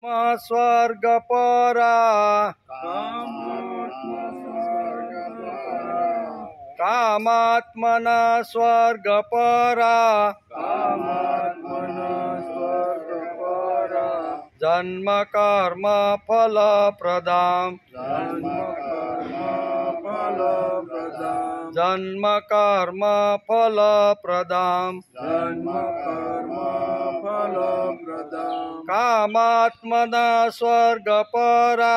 स्वर्गपरा कामात्मना स्वर्गपरा जन्म कर्म फल प्रदाम जन्म कर्म फल प्रदाम कामात्मना स्वर्गपरा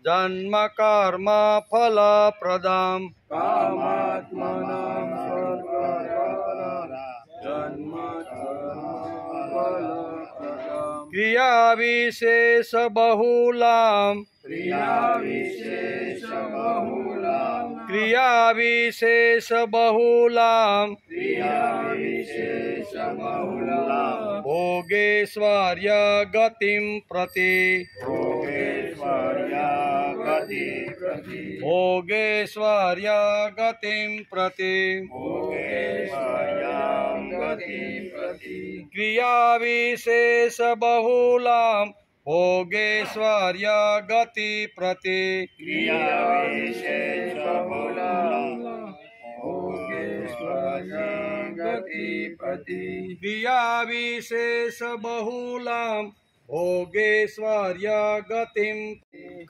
जन्म कर्म फल प्रदाम क्रिया विशेष बहुलाम क्रिया विशेष बहुलाम भोगेश्वर्य गतिं प्रति भोगेश्वर्य गतिं प्रति क्रिया विशेष बहुलाम भोगेश्वर्य गति प्रति क्रिया विशेष बहुलाम भोगेश्वर्य गतिं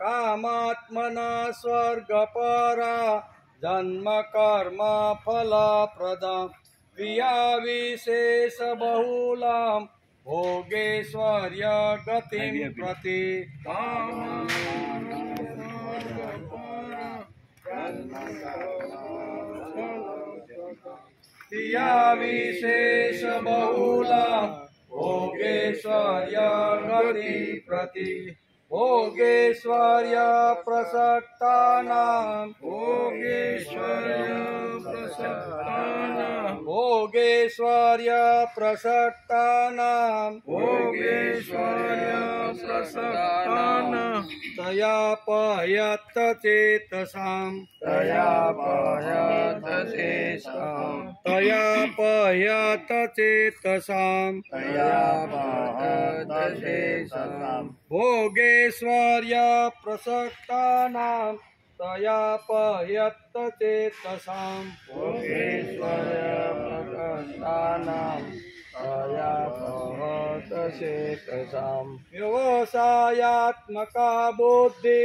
कामात्मना स्वर्गपरा जन्म कर्म फल प्रदाम क्रिया विशेष बहुलाम भोगेश्वर्य गतिं प्रति क्रिया विशेष बहुलाम भोगेश्वर्य गति प्रति भोगेश्वर्य प्रसक्तानां भोगेश्वर्य प्रसक्तानां तया पयत चेतसां तया पयत चेतसां भोगेश्वर्य प्रसक्तानां तया पयत चेतसां व्यवसायात्मका बुद्धि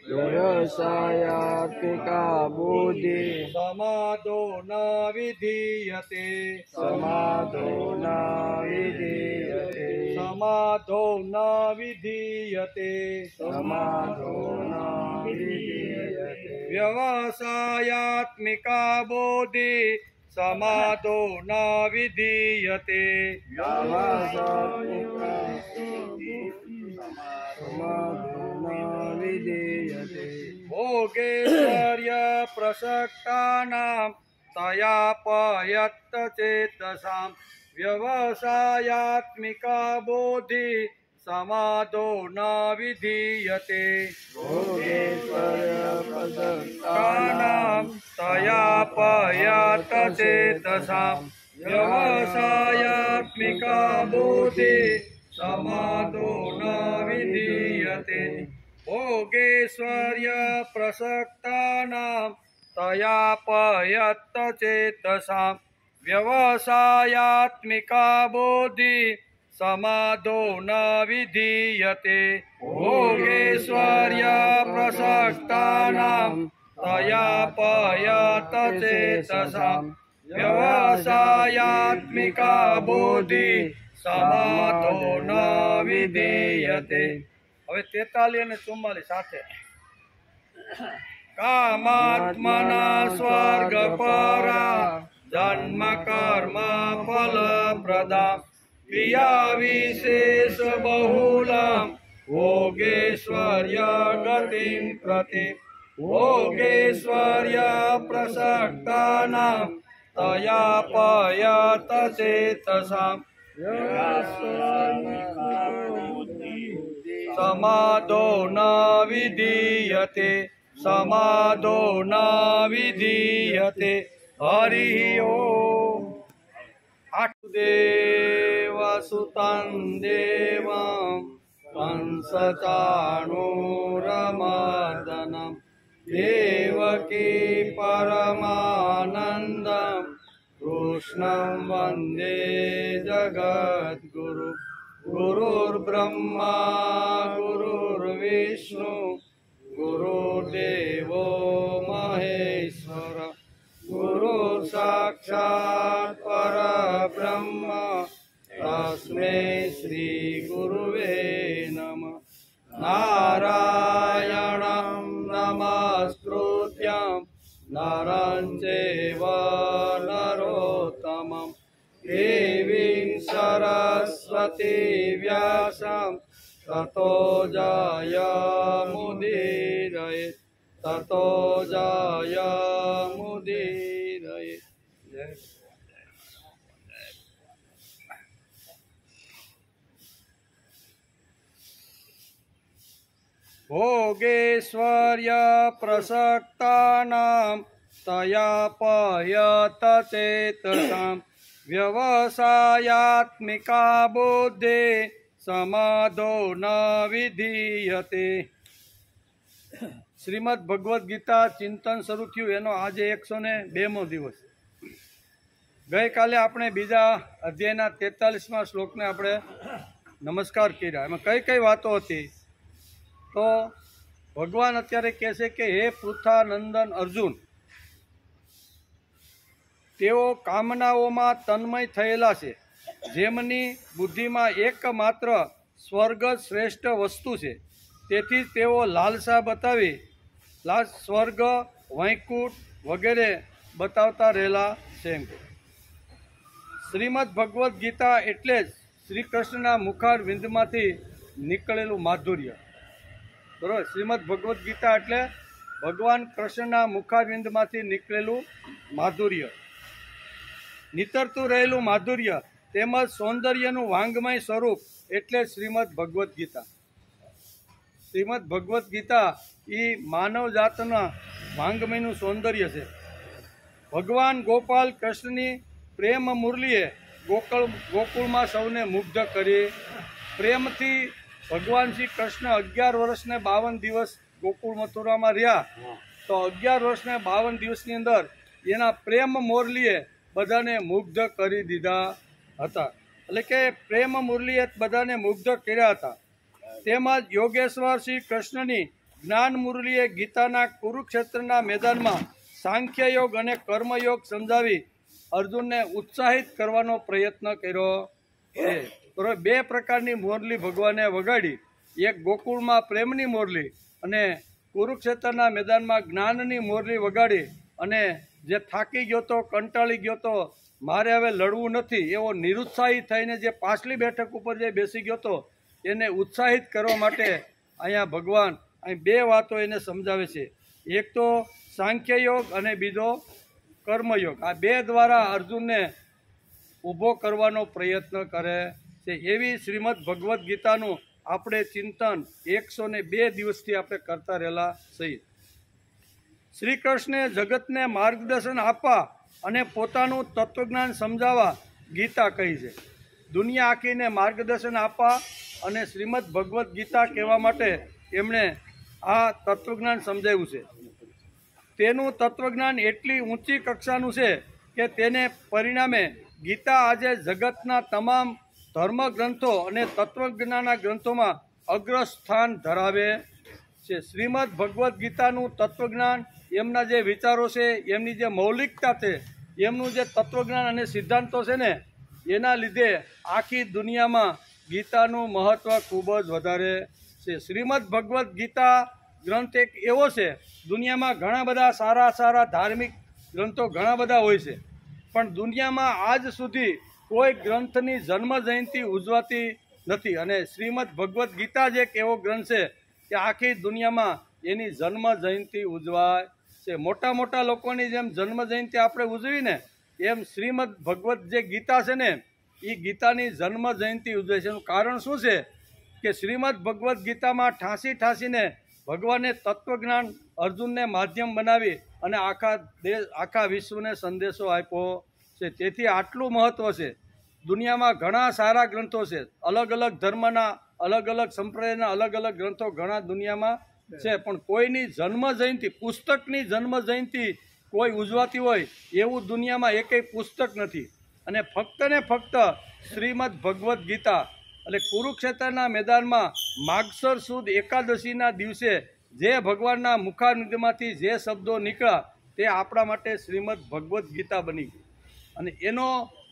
व्यवसायात्मिका बुद्धि समादो न विधीयते व्यवसायात्मिका बुद्धि समादो न विधीयते भोगेश्वर्य प्रसक्तानां तया पयत चेतसां व्यवसायात्मिका बुद्धि समादो न विधीयते तया पयत चेतसां व्यवसायात्मिका बुद्धि समादो न विधीयते भोगेश्वर्य प्रसक्तानां तया पयत चेतसां व्यवसायात्मिका बुद्धि समादो न विधीयते भोगेश्वर्य प्रसक्तानां तया पयत चेतसां व्यवसायात्मिका बुद्धि समादो न विधीयते। હવે 43 અને 44 સાથે कामात्मना स्वर्गपरा जन्म कर्म फल प्रदाम क्रिया विशेष बहुलाम भोगेश्वर्य गतिं प्रति भोगेश्वर्य प्रसक्तानां तया पयत चेतसां समादो न विधीयते समादो न विधीयते हरि ओम। देवसुतं देवं कंसचाणूरमर्दनं देवकी परमानन्दं कृष्णं वन्दे जगद्गुरु। गुरुर्ब्रह्मा गुरुर्विष्णु गुरुर्देवो महेश्वर गुरु साक्षात् परब्रह्म तस्मै श्री गुरुवे नमः। नारायणं नमस्कृत्यं नरं चैव नरोत्तमं देवीं सरस्वती व्यासं ततो जयमुदीरये ततो जयमुदीरये। भोगेश्वर्य प्रसक्तानां तयापयत चेतसां व्यवसायात्मिका बुद्धि समाधो न विधीयते। श्रीमद भगवद गीता चिंतन शुरू थयुं एनो आज 102मो दिवस। गई काले आपणे बीजा अध्यायना 43मा श्लोकने आपणे नमस्कार कर्या। एमां कई कई वातो हती तो भगवान अत्यारे कहे कि हे पृथानंदन अर्जुन, तेओ कामनाओमां तन्मय थयेला छे, जेमनी बुद्धिमां एकमात्र स्वर्ग श्रेष्ठ वस्तु छे, तेथी तेओ लालसा बतावी स्वर्ग वैकुंठ वगैरे बतावता रहेला छे। श्रीमद भगवद गीता एटले ज श्री कृष्णना मुखार विंदमांथी निकळेलुं माधुर्य। बराबर, श्रीमद भगवद गीता एटले भगवान कृष्णना मुखारविंदमांथी निकळेलुं माधुर्य, नितरतुं रहेलुं माधुर्य तेमज सौंदर्यनुं वांगमय स्वरूप एटले श्रीमद भगवद गीता। श्रीमद भगवद गीता ई मानव जातना वांगमयनुं सौंदर्य छे। भगवान गोपाल कृष्णनी प्रेम मुरलीए गोकुळमां सौने मुग्ध करी। प्रेमथी भगवान श्री कृष्ण 11 वर्ष ने 52 दिवस गोकुळ मथुरा में रह्या, तो 11 वर्ष ने 52 दिवस की अंदर एना प्रेम मुरलीए बधाने मुग्ध करी दीधा हता। એટલે કે પ્રેમ મુરલીએ બધાને મુગ્ધ કર્યા હતા। તેમજ યોગેશ્વર શ્રી કૃષ્ણની જ્ઞાન મુરલીએ ગીતાના કુરુક્ષેત્રના મેદાનમાં સાંખ્ય યોગ અને કર્મયોગ સમજાવી અર્જુનને ઉત્સાહિત કરવાનો પ્રયત્ન કર્યો છે। બરાબર, બે પ્રકારની મોરલી ભગવાને વગાડી, એક ગોકુળમાં પ્રેમની મોરલી અને કુરુક્ષેત્રના મેદાનમાં જ્ઞાનની મોરલી વગાડી। અને જે થાકી ગયો તો, કંટાળી ગયો તો, મારે હવે લડવું નથી એવો નિરુત્સાહી થઈને જે પાછલી બેઠક ઉપર જે બેસી ગયો તો એને ઉત્સાહિત કરવા માટે અહીંયા ભગવાન અહીં બે વાતો એને સમજાવે છે। એક તો સાંખ્ય યોગ અને બીજો કર્મયોગ। આ બે દ્વારા અર્જુનને ઊભો કરવાનો પ્રયત્ન કરે છે। એવી શ્રીમદ ભગવદ્ ગીતાનું આપણે ચિંતન 102 દિવસથી આપણે કરતા રહેલા છીએ। શ્રી કૃષ્ણે જગતને માર્ગદર્શન આપવા અને પોતાનું તત્વજ્ઞાન સમજાવવા ગીતા કહી છે। દુનિયા આખીને માર્ગદર્શન આપવા અને શ્રીમદ ભગવદ્ ગીતા કહેવા માટે એમણે આ તત્વજ્ઞાન સમજાવ્યું છે। તેનું તત્વજ્ઞાન એટલી ઊંચી કક્ષાનું છે કે તેને પરિણામે ગીતા આજે જગતના તમામ ધર્મ ગ્રંથો અને તત્વજ્ઞાનના ગ્રંથોમાં અગ્રસ્થાન ધરાવે છે। શ્રીમદ ભગવદ્ ગીતાનું તત્વજ્ઞાન, એમના જે વિચારો છે, એમની જે મૌલિકતા છે, એમનું જે તત્વજ્ઞાન અને સિદ્ધાંતો છે ને, એના લીધે આખી દુનિયામાં ગીતાનું મહત્ત્વ ખૂબ જ વધારે છે। શ્રીમદ ભગવદ્ ગીતા ગ્રંથ એક એવો છે, દુનિયામાં ઘણા બધા સારા સારા ધાર્મિક ગ્રંથો ઘણા બધા હોય છે, પણ દુનિયામાં આજ સુધી કોઈ ગ્રંથની જન્મ જયંતિ ઉજવાતી નથી। અને શ્રીમદ ભગવદ્ ગીતા જ એક એવો ગ્રંથ છે કે આખી દુનિયામાં એની જન્મ જયંતિ ઉજવાય છે। મોટા મોટા લોકોની જેમ જન્મ જયંતિ આપણે ઉજવીને એમ શ્રીમદ ભગવદ્ જે ગીતા છે ને, એ ગીતાની જન્મ જયંતિ ઉજવે છે। એનું કારણ શું છે કે શ્રીમદ ભગવદ્ ગીતામાં ઠાંસી ઠાંસીને ભગવાને તત્વજ્ઞાન અર્જુનને માધ્યમ બનાવી અને આખા વિશ્વને સંદેશો આપ્યો છે. તેથી આટલું મહત્ત્વ છે. દુનિયામાં ઘણા સારા ગ્રંથો છે, અલગ અલગ ધર્મના, અલગ અલગ સંપ્રદાયના અલગ અલગ ગ્રંથો ઘણા દુનિયામાં છે, પણ કોઈની જન્મ જયંતિ, પુસ્તકની જન્મ જયંતિ કોઈ ઉજવાતી હોય એવું દુનિયામાં એકેય પુસ્તક નથી. અને ફક્ત ને ફક્ત શ્રીમદ ભગવદ્ ગીતા એટલે કુરુક્ષેત્રના મેદાનમાં માગસર સુદ એકાદશીના દિવસે જે ભગવાનના મુખારવિંદમાંથી જે શબ્દો નીકળ્યા તે આપણા માટે શ્રીમદ ભગવદ્ ગીતા બની ગઈ. અને એનો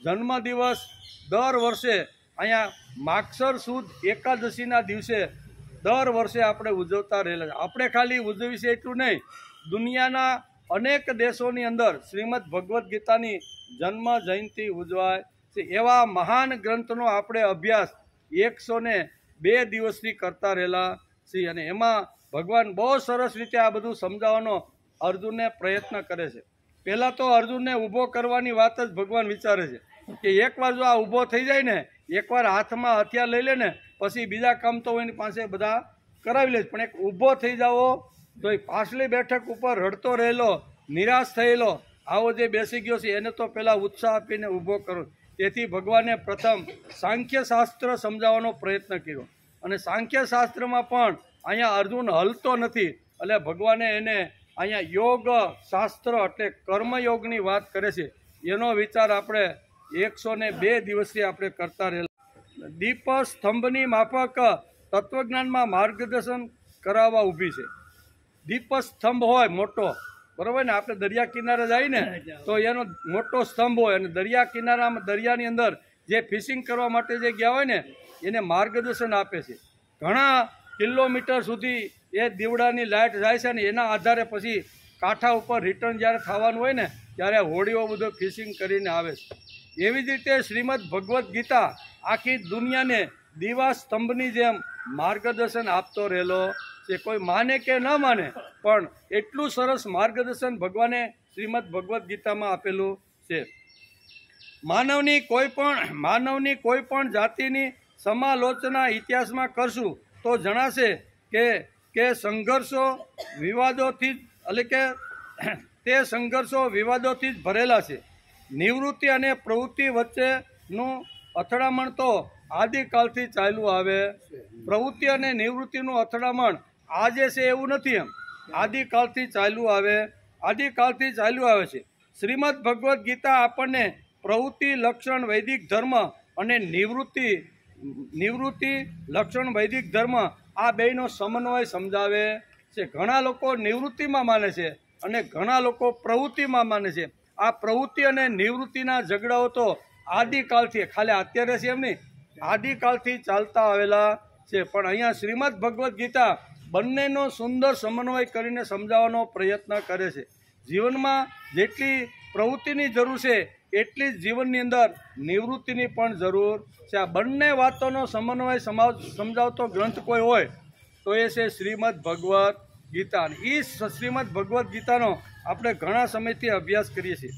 જન્મદિવસ દર વર્ષે અહીંયા માગસર સુદ એકાદશીના દિવસે દર વર્ષે આપણે ઉજવતા રહેલા છે. આપણે ખાલી ઉજવી છે એટલું નહીં, દુનિયાના અનેક દેશોની અંદર શ્રીમદ ભગવદ્ ગીતાની જન્મ જયંતિ ઉજવાય છે. એવા મહાન ગ્રંથનો આપણે અભ્યાસ 102 દિવસથી કરતા રહેલા છીએ. અને એમાં ભગવાન બહુ સરસ રીતે આ બધું સમજાવવાનો અર્જુનને પ્રયત્ન કરે છે. પહેલાં તો અર્જુનને ઊભો કરવાની વાત જ ભગવાન વિચારે છે કે એકવાર જો આ ઊભો થઈ જાય ને, એકવાર હાથમાં હથિયાર લઈ લે ને, પછી બીજા કામ તો એની પાસે બધા કરાવી લે. પણ એક ઊભો થઈ જાવો તો એ પાછલી બેઠક ઉપર રડતો રહેલો, નિરાશ થયેલો આવો જે બેસી ગયો છે એને તો પહેલાં ઉત્સાહ આપીને ઊભો કરો. તેથી ભગવાને પ્રથમ સાંખ્યશાસ્ત્ર સમજાવવાનો પ્રયત્ન કર્યો. અને સાંખ્યશાસ્ત્રમાં પણ અહીંયા અર્જુન હલતો નથી, એટલે ભગવાને એને અહીંયા યોગ શાસ્ત્ર એટલે કર્મયોગની વાત કરે છે. એનો વિચાર આપણે 102 દિવસથી આપણે કરતા રહેલા. દીપ સ્તંભની માફક તત્વજ્ઞાનમાં માર્ગદર્શન કરાવવા ઊભી છે. દીપ સ્તંભ હોય મોટો, બરાબર ને, આપણે દરિયા કિનારે જાય ને તો એનો મોટો સ્તંભ હોય, અને દરિયા કિનારામાં દરિયાની અંદર જે ફિશિંગ કરવા માટે જે ગયા હોય ને એને માર્ગદર્શન આપે છે. ઘણા કિલોમીટર સુધી એ દીવડાની લાઇટ જાય છે, ને એના આધારે પછી કાંઠા ઉપર રિટર્ન જ્યારે થવાનું હોય ને ત્યારે હોડીઓ બધું ફિશિંગ કરીને આવે છે. એવી જ રીતે શ્રીમદ ભગવદ્ ગીતા આખી દુનિયાને દીવા સ્તંભની જેમ માર્ગદર્શન આપતો રહેલો છે. કોઈ માને કે ન માને, પણ એટલું સરસ માર્ગદર્શન ભગવાને શ્રીમદ ભગવદ્ ગીતામાં આપેલું છે. માનવની કોઈ પણ જાતિની સમાલોચના ઇતિહાસમાં કરશું તો જણાશે કે સંઘર્ષો વિવાદોથી એટલે કે તે સંઘર્ષો વિવાદોથી જ ભરેલા છે. નિવૃત્તિ અને પ્રવૃત્તિ વચ્ચેનું અથડામણ તો આદિકાળથી ચાલ્યું આવે. પ્રવૃત્તિ અને નિવૃત્તિનું અથડામણ આજે છે એવું નથી, એમ આદિકાળથી ચાલ્યું આવે છે. શ્રીમદ ભગવદ્ ગીતા આપણને પ્રવૃત્તિ લક્ષણ વૈદિક ધર્મ અને નિવૃત્તિ લક્ષણ વૈદિક ધર્મ આ બેયનો સમન્વય સમજાવે છે. ઘણા લોકો નિવૃત્તિમાં માને છે અને ઘણા લોકો પ્રવૃત્તિમાં માને છે. આ પ્રવૃત્તિ અને નિવૃત્તિના ઝઘડાઓ તો આદિકાળથી, ખાલી અત્યારે છે એમ નહીં, આદિકાળથી ચાલતા આવેલા છે. પણ અહીંયા શ્રીમદ ભગવદ્ ગીતા બંનેનો સુંદર સમન્વય કરીને સમજાવવાનો પ્રયત્ન કરે છે. જીવનમાં જેટલી પ્રવૃત્તિની જરૂર છે એટલી જ જીવનની અંદર નિવૃત્તિની પણ જરૂર છે. આ બંને વાતોનો સમન્વય સમજાવતો ગ્રંથ કોઈ હોય તો એ છે શ્રીમદ ભગવદ્ ગીતા. એ શ્રીમદ ભગવદ્ ગીતાનો આપણે ઘણા સમયથી અભ્યાસ કરીએ છીએ.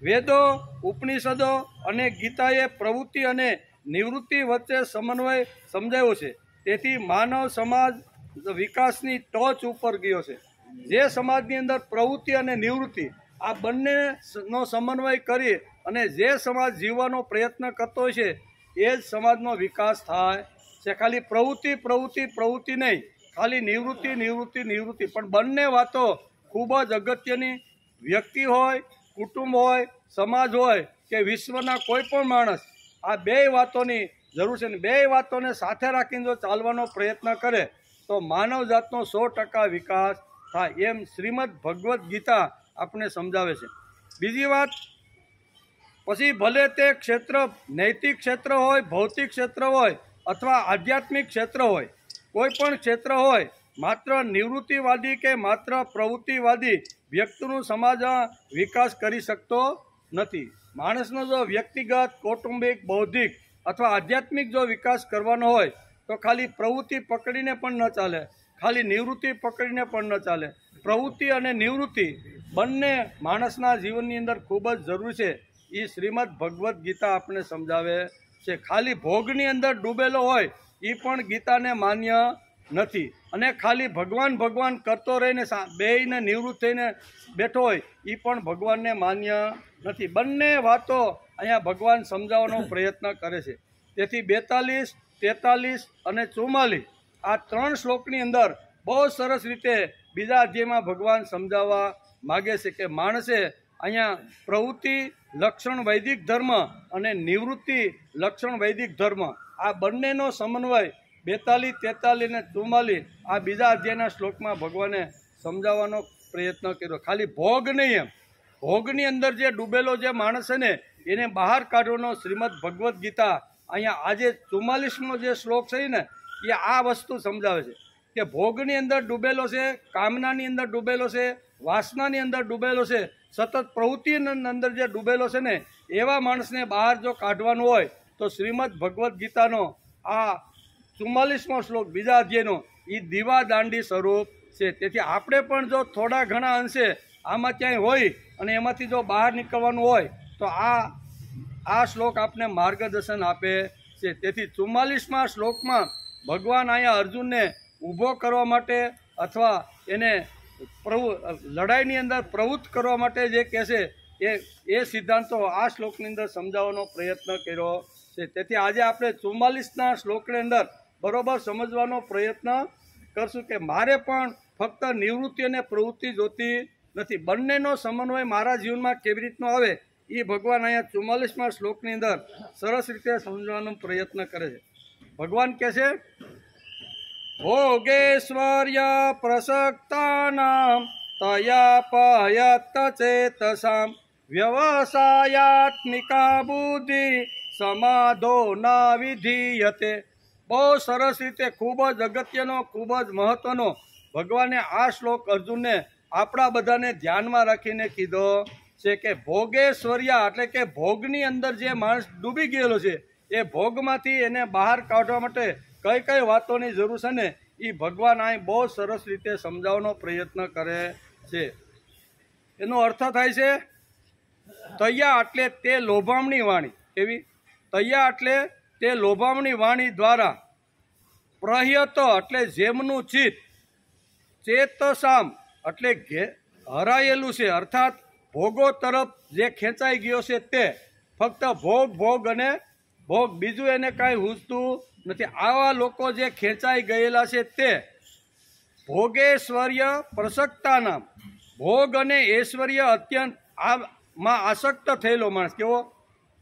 વેદો, ઉપનિષદો અને ગીતાએ પ્રવૃત્તિ અને નિવૃત્તિ વચ્ચે સમન્વય સમજાવ્યો છે. તેથી માનવ સમાજ વિકાસની ટોચ ઉપર ગયો છે. જે સમાજની અંદર પ્રવૃત્તિ અને નિવૃત્તિ આ બંનેનો સમન્વય કરી અને જે સમાજ જીવવાનો પ્રયત્ન કરતો હોય છે એ જ સમાજનો વિકાસ થાય છે. ખાલી પ્રવૃત્તિ નહીં, ખાલી નિવૃત્તિ, પણ બંને વાતો ખૂબ જ અગત્યની. વ્યક્તિ હોય, કુટુંબ હોય, સમાજ હોય કે વિશ્વના કોઈ પણ માણસ, આ બે વાતોની જરૂર છે. ને બે વાતોને સાથે રાખીને જો ચાલવાનો પ્રયત્ન કરે તો માનવ જાતનો 100% વિકાસ થાય, એમ શ્રીમદ ભગવદ્ ગીતા આપણે સમજાવે છે. બીજી વાત, પછી ભલે તે ક્ષેત્ર નૈતિક ક્ષેત્ર હોય, ભૌતિક ક્ષેત્ર હોય અથવા આધ્યાત્મિક ક્ષેત્ર હોય, કોઈ પણ ક્ષેત્ર હોય, માત્ર નિવૃત્તિવાદી કે માત્ર પ્રવૃત્તિવાદી વ્યક્તિનું સમાજમાં વિકાસ કરી શકતો નથી. માણસનો જો વ્યક્તિગત, કૌટુંબિક, બૌદ્ધિક અથવા આધ્યાત્મિક જો વિકાસ કરવાનો હોય તો ખાલી પ્રવૃત્તિ પકડીને પણ ન ચાલે, ખાલી નિવૃત્તિ પકડીને પણ ન ચાલે. પ્રવૃત્તિ અને નિવૃત્તિ બંને માણસના જીવનની અંદર ખૂબ જ જરૂરી છે. એ શ્રીમદ ભગવદ્ ગીતા આપણે સમજાવે છે. ખાલી ભોગની અંદર ડૂબેલો હોય એ પણ ગીતાને માન્ય નથી અને ખાલી ભગવાન ભગવાન કરતો રહીને બેયને નિવૃત્ત થઈને બેઠો હોય એ પણ ભગવાનને માન્ય નથી. બંને વાતો અહીંયા ભગવાન સમજાવવાનો પ્રયત્ન કરે છે. તેથી 42, 43 અને 44 આ 3 શ્લોકની અંદર બહુ સરસ રીતે બીજા અધ્યાયમાં ભગવાન સમજાવવા માગે છે કે માણસે અહીંયા પ્રવૃત્તિ લક્ષણ વૈદિક ધર્મ અને નિવૃત્તિ લક્ષણ વૈદિક ધર્મ આ બંનેનો સમન્વય 42, 43 અને 44 આ બીજા અધ્યાયના શ્લોકમાં ભગવાને સમજાવવાનો પ્રયત્ન કર્યો. ખાલી ભોગ નહીં, એમ ભોગની અંદર જે ડૂબેલો જે માણસ છે ને એને બહાર કાઢવાનો શ્રીમદ ભગવદ્ ગીતા અહીંયા આજે 44મો જે શ્લોક છે ને એ આ વસ્તુ સમજાવે છે કે ભોગની અંદર ડૂબેલો છે, કામનાની અંદર ડૂબેલો છે, વાસનાની અંદર ડૂબેલો છે, સતત પ્રવૃત્તિની અંદર જે ડૂબેલો છે ને એવા માણસને બહાર જો કાઢવાનું હોય તો શ્રીમદ ભગવદ્ ગીતાનો આ 44મો શ્લોક બીજા અધ્યાયનો એ દીવા દાંડી સ્વરૂપ છે. તેથી આપણે પણ જો થોડા ઘણા અંશે આમાં ક્યાંય હોય અને એમાંથી જો બહાર નીકળવાનું હોય તો આ શ્લોક આપને માર્ગદર્શન આપે છે. તેથી 44મા શ્લોકમાં ભગવાન અહીંયા અર્જુનને ઊભો કરવા માટે અથવા એને લડાઈની અંદર પ્રવૃત્ત કરવા માટે જે કહે છે એ સિદ્ધાંતો આ શ્લોકની અંદર સમજાવવાનો પ્રયત્ન કર્યો છે. તેથી આજે આપણે 44ના શ્લોકની અંદર બરોબર સમજવાનો પ્રયત્ન કરશું કે મારે પણ ફક્ત નિવૃત્તિ અને પ્રવૃત્તિ જોતી નથી, બંનેનો સમન્વય મારા જીવનમાં કેવી રીતનો આવે એ ભગવાન અહીંયા 44મા શ્લોકની અંદર સરસ રીતે સમજવાનો પ્રયત્ન કરે છે. ભગવાન કહે છે ભોગેશ્વર્ય પ્રસક્તાનામ તયા પયત ચેતસામ વ્યવસાયાત્મિકા બુદ્ધિ સમાધો ના વિધીયતે. બહુ સરસ રીતે ખૂબ જ અગત્યનો ખૂબ જ મહત્વનો ભગવાને આ શ્લોક અર્જુનને આપણા બધાને ધ્યાનમાં રાખીને કીધો છે કે ભોગેશ્વર્યા એટલે કે ભોગની અંદર જે માણસ ડૂબી ગયેલો છે એ ભોગમાંથી એને બહાર કાઢવા માટે કઈ કઈ વાતોની જરૂર છે ને એ ભગવાન અહીં બહુ સરસ રીતે સમજાવવાનો પ્રયત્ન કરે છે. એનો અર્થ થાય છે તૈયા એટલે તે લોભામણી વાણી. એવી તૈયા એટલે તે લોભામણી વાણી દ્વારા પ્રહ્યત એટલે જેમનું ચિત્ત, ચેતસામ એટલે હરાયેલું છે અર્થાત ભોગો તરફ જે ખેંચાઈ ગયો છે તે ફક્ત ભોગ અને ભોગ, બીજું એને કાંઈ હુજતું નથી. આવા લોકો જે ખેંચાઈ ગયેલા છે તે ભોગેશ્વર્ય પ્રસક્તાનામ, ભોગ અને ઐશ્વર્ય અત્યંત આમાં આસક્ત થયેલો માણસ. કેવો?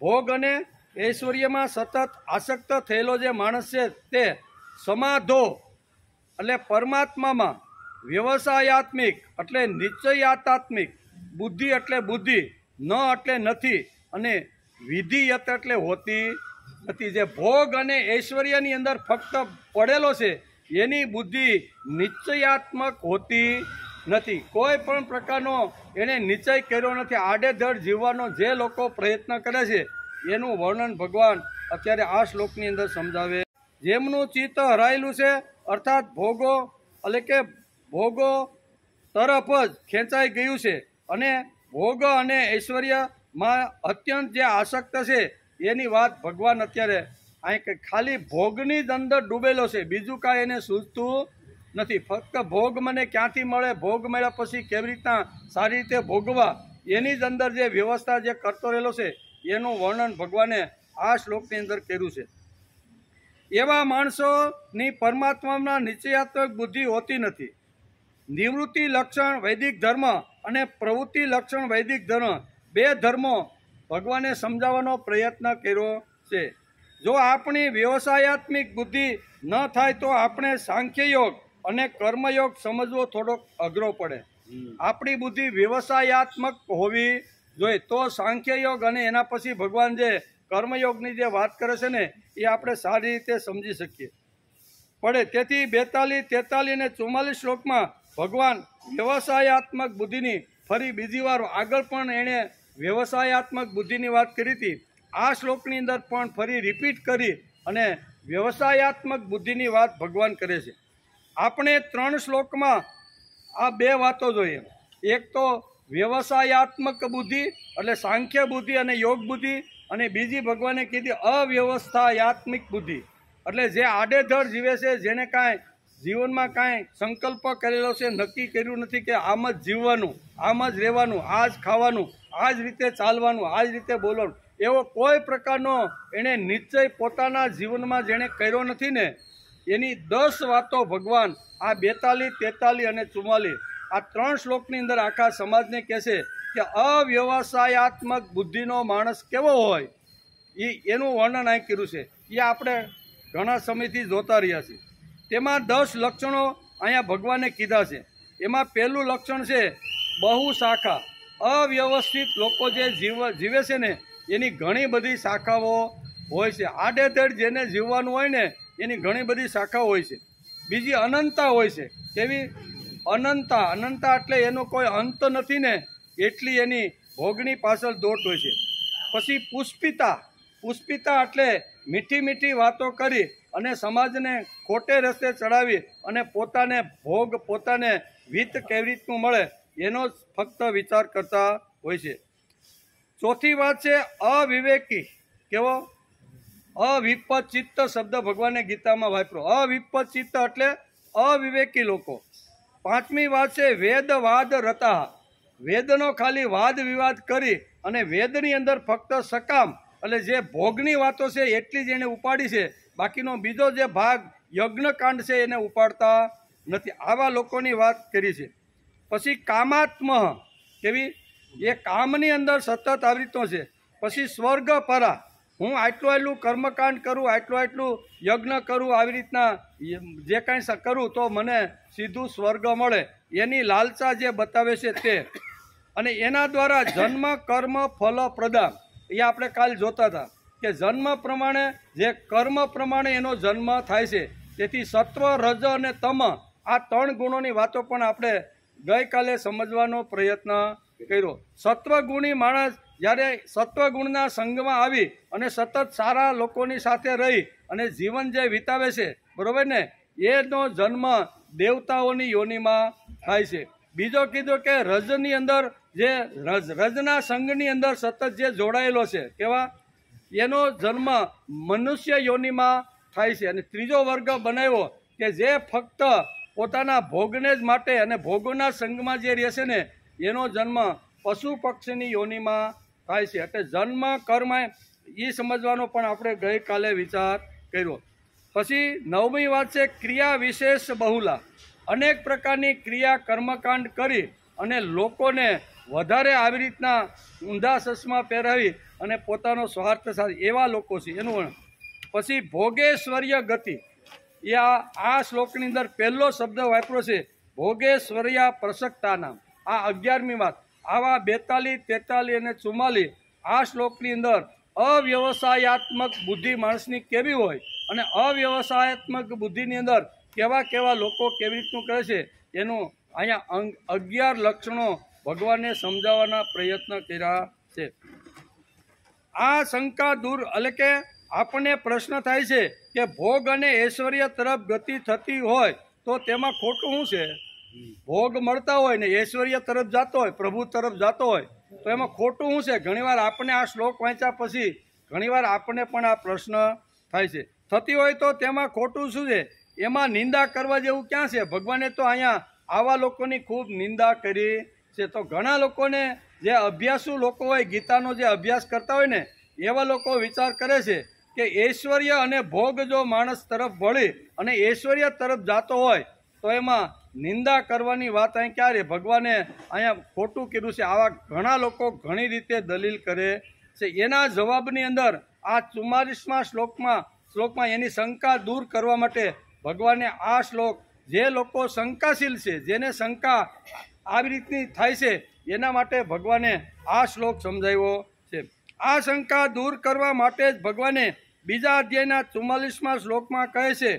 ભોગ અને ઐશ્વર્યમાં સતત આસક્ત થયેલો જે માણસ છે તે સમાધો એટલે પરમાત્મામાં, વ્યવસાયાત્મિક એટલે નિશ્ચયાત્મિક, બુદ્ધિ એટલે બુદ્ધિ, ન એટલે નથી અને વિધિયત એટલે હોતી નથી. જે ભોગ અને ઐશ્વર્યની અંદર ફક્ત પડેલો છે એની બુદ્ધિ નિશ્ચયાત્મક હોતી નથી. કોઈ પણ પ્રકારનો એણે નિશ્ચય કર્યો નથી. આડેધડ જીવવાનો જે લોકો પ્રયત્ન કરે છે એનું વર્ણન ભગવાન અત્યારે આ શ્લોકની અંદર સમજાવે. જેમનું ચિત્ત હરાયેલું છે અર્થાત ભોગો એટલે કે ભોગો તરફ જ ખેંચાઈ ગયું છે અને ભોગ અને ઐશ્વર્યમાં અત્યંત જે આસક્ત છે એની વાત ભગવાન અત્યારે અહીં ખાલી ભોગની જ અંદર ડૂબેલો છે, બીજું કાંઈ એને સૂઝતું નથી. ફક્ત ભોગ મને ક્યાંથી મળે, ભોગ મળ્યા પછી કેવી રીતના સારી રીતે ભોગવા એની જ અંદર જે વ્યવસ્થા જે કરતો રહેલો છે એનું વર્ણન ભગવાને આ શ્લોકની અંદર કર્યું છે. એવા માણસોની પરમાત્મામાં નિશ્ચયાત્મક બુદ્ધિ હોતી નથી. નિવૃત્તિ લક્ષણ વૈદિક ધર્મ અને પ્રવૃત્તિ લક્ષણ વૈદિક ધર્મ બે ધર્મો ભગવાને સમજાવવાનો પ્રયત્ન કર્યો છે. જો આપણી વ્યવસાયાત્મિક બુદ્ધિ ન થાય તો આપણે સાંખ્યયોગ અને કર્મયોગ સમજવો થોડોક અઘરો પડે. આપણી બુદ્ધિ વ્યવસાયાત્મક હોવી જોઈએ તો સાંખ્યયોગ અને એના પછી ભગવાન જે કર્મયોગની જે વાત કરે છે ને એ આપણે સારી રીતે સમજી શકીએ પડે. તેથી 42, 43 અને 44 શ્લોકમાં ભગવાન વ્યવસાયાત્મક બુદ્ધિની ફરી બીજી વાર આગળ પણ એણે વ્યવસાયાત્મક બુદ્ધિની વાત કરી હતી. આ શ્લોકની અંદર પણ ફરી રિપીટ કરી અને વ્યવસાયાત્મક બુદ્ધિની વાત ભગવાન કરે છે. આપણે 3 શ્લોકમાં આ 2 વાતો જોઈએ. એક તો વ્યવસાયાત્મક બુદ્ધિ એટલે સાંખ્ય બુદ્ધિ અને યોગ બુદ્ધિ, અને બીજી ભગવાને કીધી અવ્યવસ્થાયાત્મિક બુદ્ધિ એટલે જે આડેધડ જીવે છે, જેને કાંઈ જીવનમાં કાંઈ સંકલ્પ કરેલો છે, નક્કી કર્યું નથી કે આમ જ જીવવાનું, આમ જ રહેવાનું, આ જ ખાવાનું, આ જ રીતે ચાલવાનું, આ જ રીતે બોલવાનું, એવો કોઈ પ્રકારનો એણે નિશ્ચય પોતાના જીવનમાં જેણે કર્યો નથી ને, એની 10 વાતો ભગવાન આ 42, 43 અને 44 આ 3 શ્લોકની અંદર આખા સમાજને કહેશે કે અવ્યવસાયાત્મક બુદ્ધિનો માણસ કેવો હોય, એનું વર્ણન અહીં કર્યું છે. એ આપણે ઘણા સમયથી જોતા રહ્યા છીએ. તેમાં 10 લક્ષણો અહીંયા ભગવાને કીધા છે. એમાં પહેલું લક્ષણ છે બહુ શાખા. અવ્યવસ્થિત લોકો જે જીવે છે ને, એની ઘણી બધી શાખાઓ હોય છે. આડેધડ જેને જીવવાનું હોય ને, એની ઘણી બધી શાખાઓ હોય છે. બીજી અનંતા હોય છે. કેવી? અનંતા. અનંતા એટલે એનો કોઈ અંત નથી ને, એટલી એની ભોગની પાછળ દોટ હોય છે. પછી પુષ્પિતા. પુષ્પિતા એટલે મીઠી મીઠી વાતો કરી અને સમાજને ખોટે રસ્તે ચડાવી અને પોતાને ભોગ, પોતાને વિત્ત કેવી રીતનું મળે એનો જ ફક્ત વિચાર કરતા હોય છે. ચોથી વાત છે અવિવેકી. કેવો? અવિપચિત્ત શબ્દ ભગવાને ગીતામાં વાપર્યો. અવિપચિત્ત એટલે અવિવેકી લોકો. પાંચમી વાત છે વેદવાદ રતા. વેદનો ખાલી વાદ વિવાદ કરી અને વેદની અંદર ફક્ત સકામ એટલે જે ભોગની વાતો છે એટલી જ એને ઉપાડી છે, બાકીનો બીજો જે ભાગ યજ્ઞકાંડ છે એને ઉપાડતા નથી. આવા લોકોની વાત કરી છે. પછી કામાત્મ. કેવી? એ કામની અંદર સતત આવી રીતનો છે. પછી સ્વર્ગ પરા. હું આટલું કર્મકાંડ કરું, આટલું યજ્ઞ કરું, આવી રીતના જે કાંઈ કરું તો મને સીધું સ્વર્ગ મળે, એની લાલચા જે બતાવે છે તે. અને એના દ્વારા જન્મ કર્મ ફલ પ્રદાન. એ આપણે કાલ જોતા હતા કે જન્મ પ્રમાણે, જે કર્મ પ્રમાણે એનો જન્મ થાય છે. તેથી સત્વ, રજ અને તમ આ 3 ગુણોની વાતો પણ આપણે ગઈકાલે સમજવાનો પ્રયત્ન કર્યો. સત્વગુણી માણસ જ્યારે સત્વગુણના સંગમાં આવી અને સતત સારા લોકોની સાથે રહી અને જીવન જે વિતાવે છે, બરોબર ને, એનો જન્મ દેવતાઓની યોનિમાં થાય છે. બીજો કીધું કે રજની અંદર જે રજના સંઘની અંદર સતત જે જોડાયેલો છે, કેવા? એનો જન્મ મનુષ્ય યોનિમાં થાય છે. અને ત્રીજો વર્ગ બનાવ્યો કે જે ફક્ત પોતાના ભોગને જ માટે અને ભોગોના સંઘમાં જે રહેશે ને, એનો જન્મ પશુ પક્ષીની યોનિમાં થાય છે. એટલે જન્મ કર્મ એ સમજવાનો પણ આપણે ગઈકાલે વિચાર કર્યો. પછી 9મી વાત છે ક્રિયા વિશેષ બહુલા. અનેક પ્રકારની ક્રિયા કર્મકાંડ કરી અને લોકોને વધારે આવી રીતના ઊંધા ચશ્મા પહેરાવી અને પોતાનો સ્વાર્થ સાધે એવા લોકો છે એનું. પછી ભોગેશ્વર્ય ગતિ. એ આ શ્લોકની અંદર પહેલો શબ્દ વાપર્યો છે ભોગેશ્વર્યા પ્રસક્તા નામ. આ 11મી વાત. આવા 42, 43 અને 44 આ શ્લોકની અંદર અવ્યવસાયાત્મક બુદ્ધિ માણસની કેવી હોય અને અવ્યવસાયાત્મક બુદ્ધિની અંદર કેવા કેવા લોકો કેવી રીતનું કરે છે એનું અહીંયા 11 લક્ષણો ભગવાને સમજાવવાના પ્રયત્ન કર્યા છે. આ શંકા દૂર એટલે કે આપણને પ્રશ્ન થાય છે કે ભોગ અને ઐશ્વર્ય તરફ ગતિ થતી હોય તો તેમાં ખોટું શું છે? ભોગ મળતા હોય ને ઐશ્વર્ય તરફ જતો હોય, પ્રભુ તરફ જતો હોય તો એમાં ખોટું શું છે? ઘણીવાર આપણે આ શ્લોક વાંચ્યા પછી ઘણીવાર આપણને પણ આ પ્રશ્ન થાય છે. થતી હોય તો તેમાં ખોટું શું છે? એમાં નિંદા કરવા જેવું ક્યાં છે? ભગવાને તો અહીંયા આવા લોકોની ખૂબ નિંદા કરી છે. તો ઘણા લોકોને જે અભ્યાસુ લોકો હોય, ગીતાનો જે અભ્યાસ કરતા હોય ને, એવા લોકો વિચાર કરે છે કે ઐશ્વર્ય અને ભોગ જો માણસ તરફ વળી અને ઐશ્વર્ય તરફ જતો હોય તો એમાં નિંદા કરવાની વાત અહીં ક્યારે? ભગવાને અહીંયા ખોટું કીધું છે. આવા ઘણા લોકો ઘણી રીતે દલીલ કરે છે. એના જવાબની અંદર આ 44મા શ્લોકમાં એની શંકા દૂર કરવા માટે ભગવાને આ શ્લોક, જે લોકો શંકાશીલ છે, જેને શંકા આવી રીતની થાય છે, એના માટે ભગવાને આ શ્લોક સમજાવ્યો છે. આ શંકા દૂર કરવા માટે જ ભગવાને બીજા અધ્યાયના 44મા શ્લોકમાં કહે છે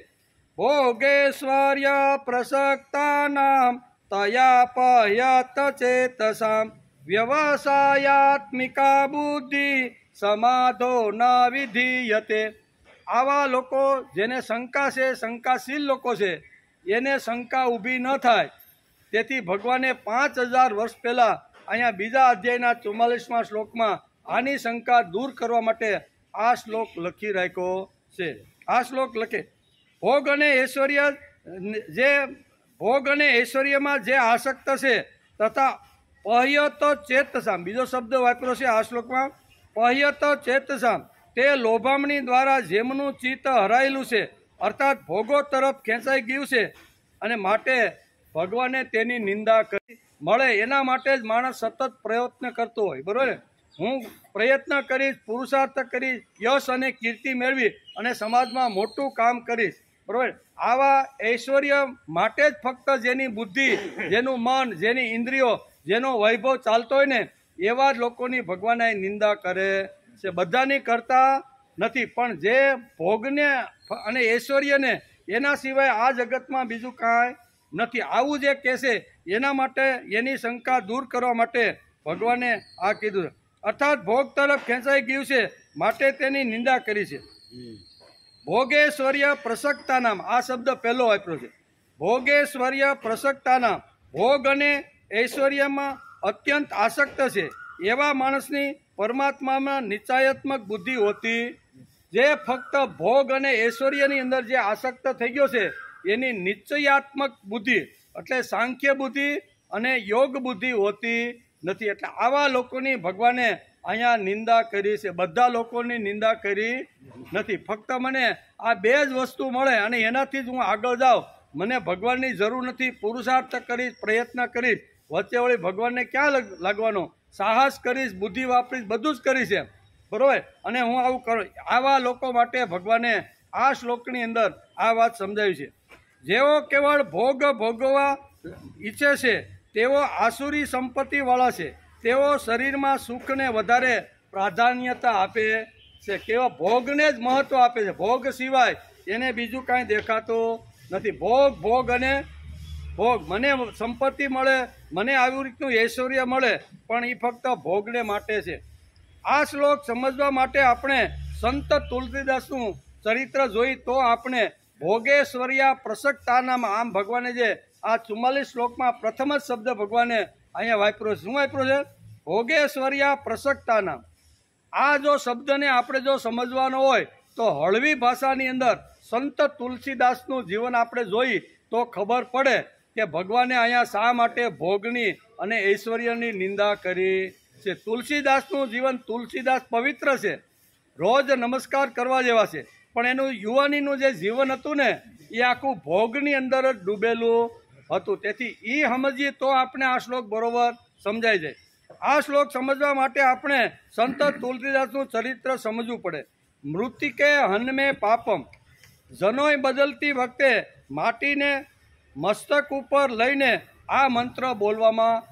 ભોગેશ્વર્ય પ્રસક્તાનામ તયા પયત ચેતસામ વ્યવસાયાત્મિકા બુદ્ધિ સમાધો ન વિધીયતે. આવા લોકો જેને શંકા છે, શંકાશીલ લોકો છે, એને શંકા ઊભી ન થાય તેથી ભગવાને 5000 વર્ષ પહેલાં અહીંયા બીજા અધ્યાયના 44મા શ્લોકમાં આની શંકા દૂર કરવા માટે આ શ્લોક લખી રાખ્યો છે. આ શ્લોક લખે ભોગ અને ઐશ્વર્ય જે ભોગ અને ઐશ્વર્યમાં જે આસક્ત છે તથા પહ્યત ચેતસામ, બીજો શબ્દ વાપર્યો છે આ શ્લોકમાં, પહ્યત ચેતસામ, તે લોભામણી દ્વારા જેમનું ચિત્ત હરાયેલું છે અર્થાત ભોગો તરફ ખેંચાઈ ગયું છે અને માટે ભગવાને તેની નિંદા કરી મળે એના માટે જ માણસ સતત પ્રયત્ન કરતો હોય. બરોબર ને? હું પ્રયત્ન કરીશ, પુરુષાર્થ કરીશ, યશ અને કીર્તિ મેળવી અને સમાજમાં મોટું કામ કરીશ. બરોબર? આવા ઐશ્વર્ય માટે જ ફક્ત જેની બુદ્ધિ, જેનું મન, જેની ઇન્દ્રિયો, જેનો વૈભવ ચાલતો હોય ને એવા જ લોકોની ભગવાન નિંદા કરે છે. બધાની કરતા નથી, પણ જે ભોગને અને ઐશ્વર્યને એના સિવાય આ જગતમાં બીજું કાંઈ નથી આવું જે કહેશે એના માટે એની શંકા દૂર કરવા માટે ભગવાને આ કીધું. અર્થાત ભોગ તરફ ખેંચાઈ ગયું છે માટે તેની નિંદા કરી છે. ભોગેશ્વર્ય પ્રસક્તાનામ, આ શબ્દ પહેલો વાપર્યો છે. ભોગેશ્વર્ય પ્રસક્તાનામ, ભોગ અને ઐશ્વર્યમાં અત્યંત આસક્ત છે એવા માણસની પરમાત્મામાં નિશ્ચયાત્મક બુદ્ધિ હોતી. જે ફક્ત ભોગ અને ઐશ્વર્યની અંદર જે આસક્ત થઈ ગયો છે એની નિશ્ચયાત્મક બુદ્ધિ એટલે સાંખ્ય બુદ્ધિ અને યોગ બુદ્ધિ હોતી નથી. એટલે આવા લોકોની ભગવાને અહીંયા નિંદા કરી છે. બધા લોકોની નિંદા કરી નથી. ફક્ત મને આ બે જ વસ્તુ મળે અને એનાથી જ હું આગળ જાઉં, મને ભગવાનની જરૂર નથી, પુરુષાર્થ કરીશ, પ્રયત્ન કરીશ, વચ્ચે વળી ભગવાનને ક્યાં લાગવાનો, સાહસ કરીશ, બુદ્ધિ વાપરીશ, બધું જ કરીશ એમ. બરોબર? અને હું આવું કરું. આવા લોકો માટે ભગવાને આ શ્લોકની અંદર આ વાત સમજાવી છે. જેઓ કેવળ ભોગ ભોગવવા ઈચ્છે છે તેઓ આસુરી સંપત્તિવાળા છે. તેઓ શરીરમાં સુખને વધારે પ્રાધાન્યતા આપે છે. કેવા ભોગને જ મહત્વ આપે છે. ભોગ સિવાય એને બીજું કાંઈ દેખાતું નથી. ભોગ ભોગ અને ભોગ, મને સંપત્તિ મળે, મને આવી રીતનું ઐશ્વર્ય મળે, પણ એ ફક્ત ભોગને માટે છે. આ શ્લોક સમજવા માટે આપણે સંત તુલસીદાસનું ચરિત્ર જોઈ તો આપણે ભોગેશ્વર્યા પ્રસક્તાનામ, આમ ભગવાને જે આ 44 શ્લોકમાં પ્રથમ જ શબ્દ ભગવાને અહીંયા વાપર્યો છે. શું વાપર્યો છે? ભોગેશ્વર્યા પ્રસક્તાનામ. આ જો શબ્દને આપણે જો સમજવાનો હોય તો હળવી ભાષાની અંદર સંત તુલસીદાસનું જીવન આપણે જોઈ તો ખબર પડે કે ભગવાને અહીંયા શા માટે ભોગની અને ઐશ્વર્યની નિંદા કરી છે. તુલસીદાસનું જીવન, તુલસીદાસ પવિત્ર છે, રોજ નમસ્કાર કરવા જેવા છે, પણ એનું યુવાનીનું જે જીવન હતું ને એ આખું ભોગની અંદર જ ડૂબેલું હતું. તેથી એ સમજીએ તો આપણે આ શ્લોક બરોબર સમજાઈ જાય. આ શ્લોક સમજવા માટે આપણે સંત તુલસીદાસનું ચરિત્ર સમજવું પડે. મૃતિકે હનમે પાપમ, જનોય બદલતી વખતે માટીને મસ્તક ઉપર લઈને આ મંત્ર બોલવામાં,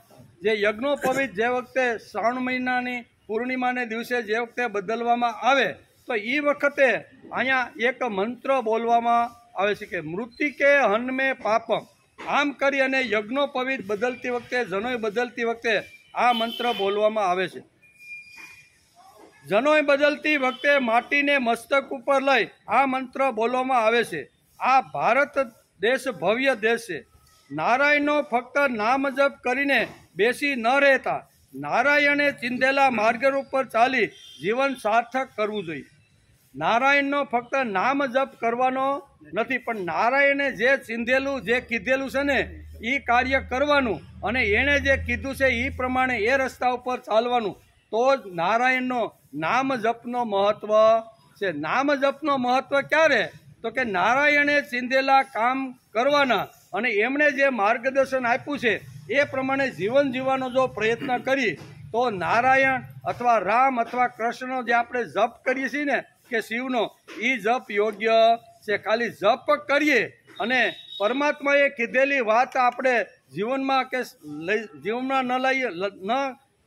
જે યજ્ઞોપવિત જે વખતે શ્રાવણ મહિનાની પૂર્ણિમાને દિવસે જે વખતે બદલવામાં આવે તો એ વખતે અહીંયા એક મંત્ર બોલવામાં આવે છે કે મૃતિકે હનમે પાપમ. આમ કરી અને યજ્ઞોપવિત બદલતી વખતે, જનોય બદલતી વખતે આ મંત્ર બોલવામાં આવે છે. જનોય બદલતી વખતે માટીને મસ્તક ઉપર લઈ આ મંત્ર બોલવામાં આવે છે. આ ભારત દેશ ભવ્ય દેશ છે. નારાયણનો ફક્ત નામ જપ કરીને બેસી ન રહેતા, નારાયણે ચિંધેલા માર્ગ ઉપર ચાલી જીવન સાર્થક કરવું જોઈએ. નારાયણનો ફક્ત નામ જપ કરવાનો નથી, પણ નારાયણે જે ચિંધેલું, જે કીધેલું છે ને એ કાર્ય કરવાનું અને એણે જે કીધું છે એ પ્રમાણે એ રસ્તા ઉપર ચાલવાનું. તો જ નારાયણનો નામ જપનો મહત્વ છે. નામ જપનો મહત્વ ક્યારે? તો કે નારાયણે ચિંધેલા કામ કરવાના અને એમણે જે માર્ગદર્શન આપ્યું છે એ પ્રમાણે જીવન જીવવાનો જો પ્રયત્ન કરી તો નારાયણ અથવા રામ અથવા કૃષ્ણનો જે આપણે જપ કરીએ છીએ ને કે શિવનો, એ જપ યોગ્ય છે. ખાલી જપ કરીએ અને પરમાત્માએ કીધેલી વાત આપણે જીવનમાં કે જીવનમાં ન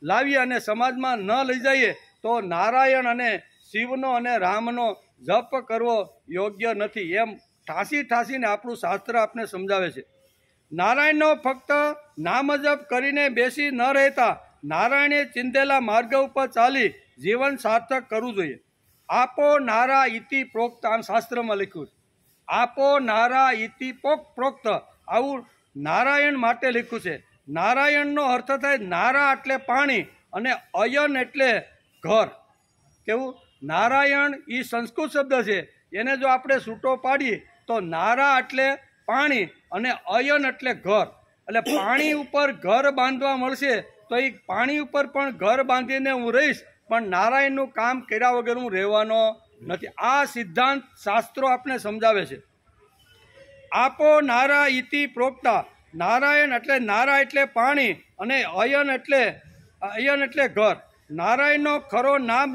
લાવીએ અને સમાજમાં ન લઈ જઈએ તો નારાયણ અને શિવનો અને રામનો જપ કરવો યોગ્ય નથી. એમ ઠાસીને આપણું શાસ્ત્ર આપણે સમજાવે છે. નારાયણનો ફક્ત નામ જપ કરીને બેસી ન રહેતા, નારાયણે ચિંધેલા માર્ગ ઉપર ચાલી જીવન સાર્થક કરવું જોઈએ. આપો નારા ઇતિ પ્રોક્ત, આમ શાસ્ત્રમાં લખ્યું છે. આપો નારા ઇતિ પ્રોક્ત, આવું નારાયણ માટે લખ્યું છે. નારાયણનો અર્થ થાય નારા એટલે પાણી અને અયન એટલે ઘર. કેવું? નારાયણ એ સંસ્કૃત શબ્દ છે, એને જો આપણે છૂટો પાડીએ તો નારા એટલે પાણી અને અયન એટલે ઘર. એટલે પાણી ઉપર ઘર બાંધવા મળશે તો એ પાણી ઉપર પણ ઘર બાંધીને હું રહીશ, પણ નારાયણનું કામ કર્યા વગર હું રહેવાનો નથી. આ સિદ્ધાંત શાસ્ત્રો આપણે સમજાવે છે. આપો નારા ઇતિ પ્રોક્તા. નારાયણ એટલે નારા એટલે પાણી અને અયન એટલે ઘર. નારાયણનો ખરો નામ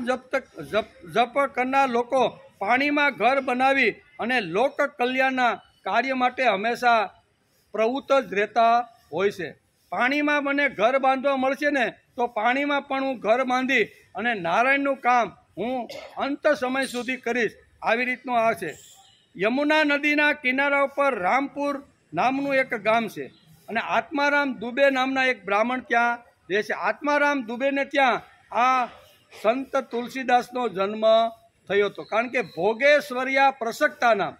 જપ કરનાર લોકો પાણીમાં ઘર બનાવી અને લોક કલ્યાણના કાર્ય માટે હંમેશા પ્રવૃત્ત જ રહેતા હોય છે. પાણીમાં મને ઘર બાંધવા મળશે ને તો પાણીમાં પણ હું ઘર બાંધી અને નારાયણનું કામ હું અંત સમય સુધી કરીશ. આવી રીતનું આ છે. યમુના નદીના કિનારા ઉપર રામપુર નામનું એક ગામ છે અને આત્મારામ દુબે નામના એક બ્રાહ્મણ ત્યાં રહે છે. આત્મારામ દુબેને ત્યાં આ સંત તુલસીદાસનો જન્મ થયો હતો. કારણ કે ભોગેશ્વર્યા પ્રસક્તા નામ,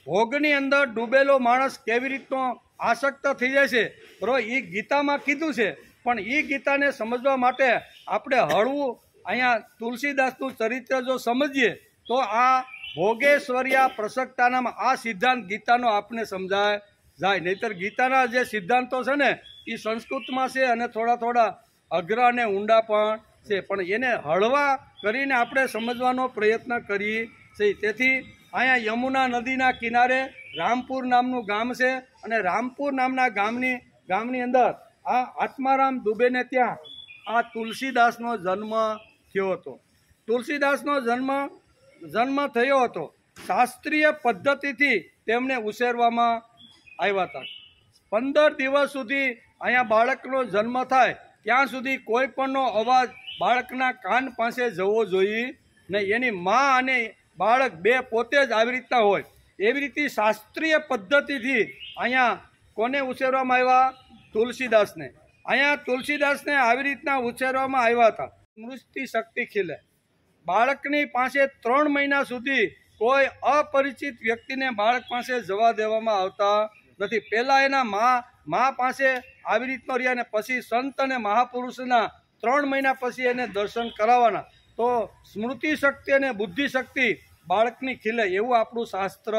ભોગની અંદર ડૂબેલો માણસ કેવી રીતનો આસક્ત થઈ જાય છે બરોબર, એ ગીતામાં કીધું છે. પણ એ ગીતાને સમજવા માટે આપણે હળવું અહીંયા તુલસીદાસનું ચરિત્ર જો સમજીએ તો આ ભોગેશ્વર્યા પ્રસક્તાનામાં આ સિદ્ધાંત ગીતાનો આપણે સમજાય જાય. નહીતર ગીતાના જે સિદ્ધાંતો છે ને એ સંસ્કૃતમાં છે અને થોડા અઘરા અને ઊંડા પણ છે, પણ એને હળવા કરીને આપણે સમજવાનો પ્રયત્ન કરીએ છીએ. તેથી અહીંયા યમુના નદીના કિનારે રામપુર નામનું ગામ છે અને રામપુર નામના ગામની અંદર આ આત્મારામ દુબેને ત્યાં આ તુલસીદાસનો જન્મ થયો હતો. તુલસીદાસનો જન્મ થયો હતો. શાસ્ત્રીય પદ્ધતિથી તેમને ઉછેરવામાં આવ્યા હતા. 15 દિવસ સુધી અહીંયા બાળકનો જન્મ થાય ત્યાં સુધી કોઈ પણનો અવાજ બાળકના કાન પાસે જવો જોઈએ નહીં. એની મા અને બાળક બે પોતે જ આવી રીતના હોય. એવી રીતે શાસ્ત્રીય પદ્ધતિથી અહીંયા કોને ઉછેરવામાં આવ્યા? તુલસીદાસને. અહીંયા તુલસીદાસને આવી રીતના ઉછેરવામાં આવ્યા હતા. સ્મૃતિ શક્તિ ખીલે. બાળકની પાસે 3 મહિના સુધી કોઈ અપરિચિત વ્યક્તિને બાળક પાસે જવા દેવામાં આવતા નથી. પહેલાં એના મા પાસે આવી રીતનો રહ્યા અને પછી સંત અને મહાપુરુષના 3 મહિના પછી એને દર્શન કરાવવાના. તો સ્મૃતિ શક્તિ અને બુદ્ધિ શક્તિ બાળકની ખીલે એવું આપણું શાસ્ત્ર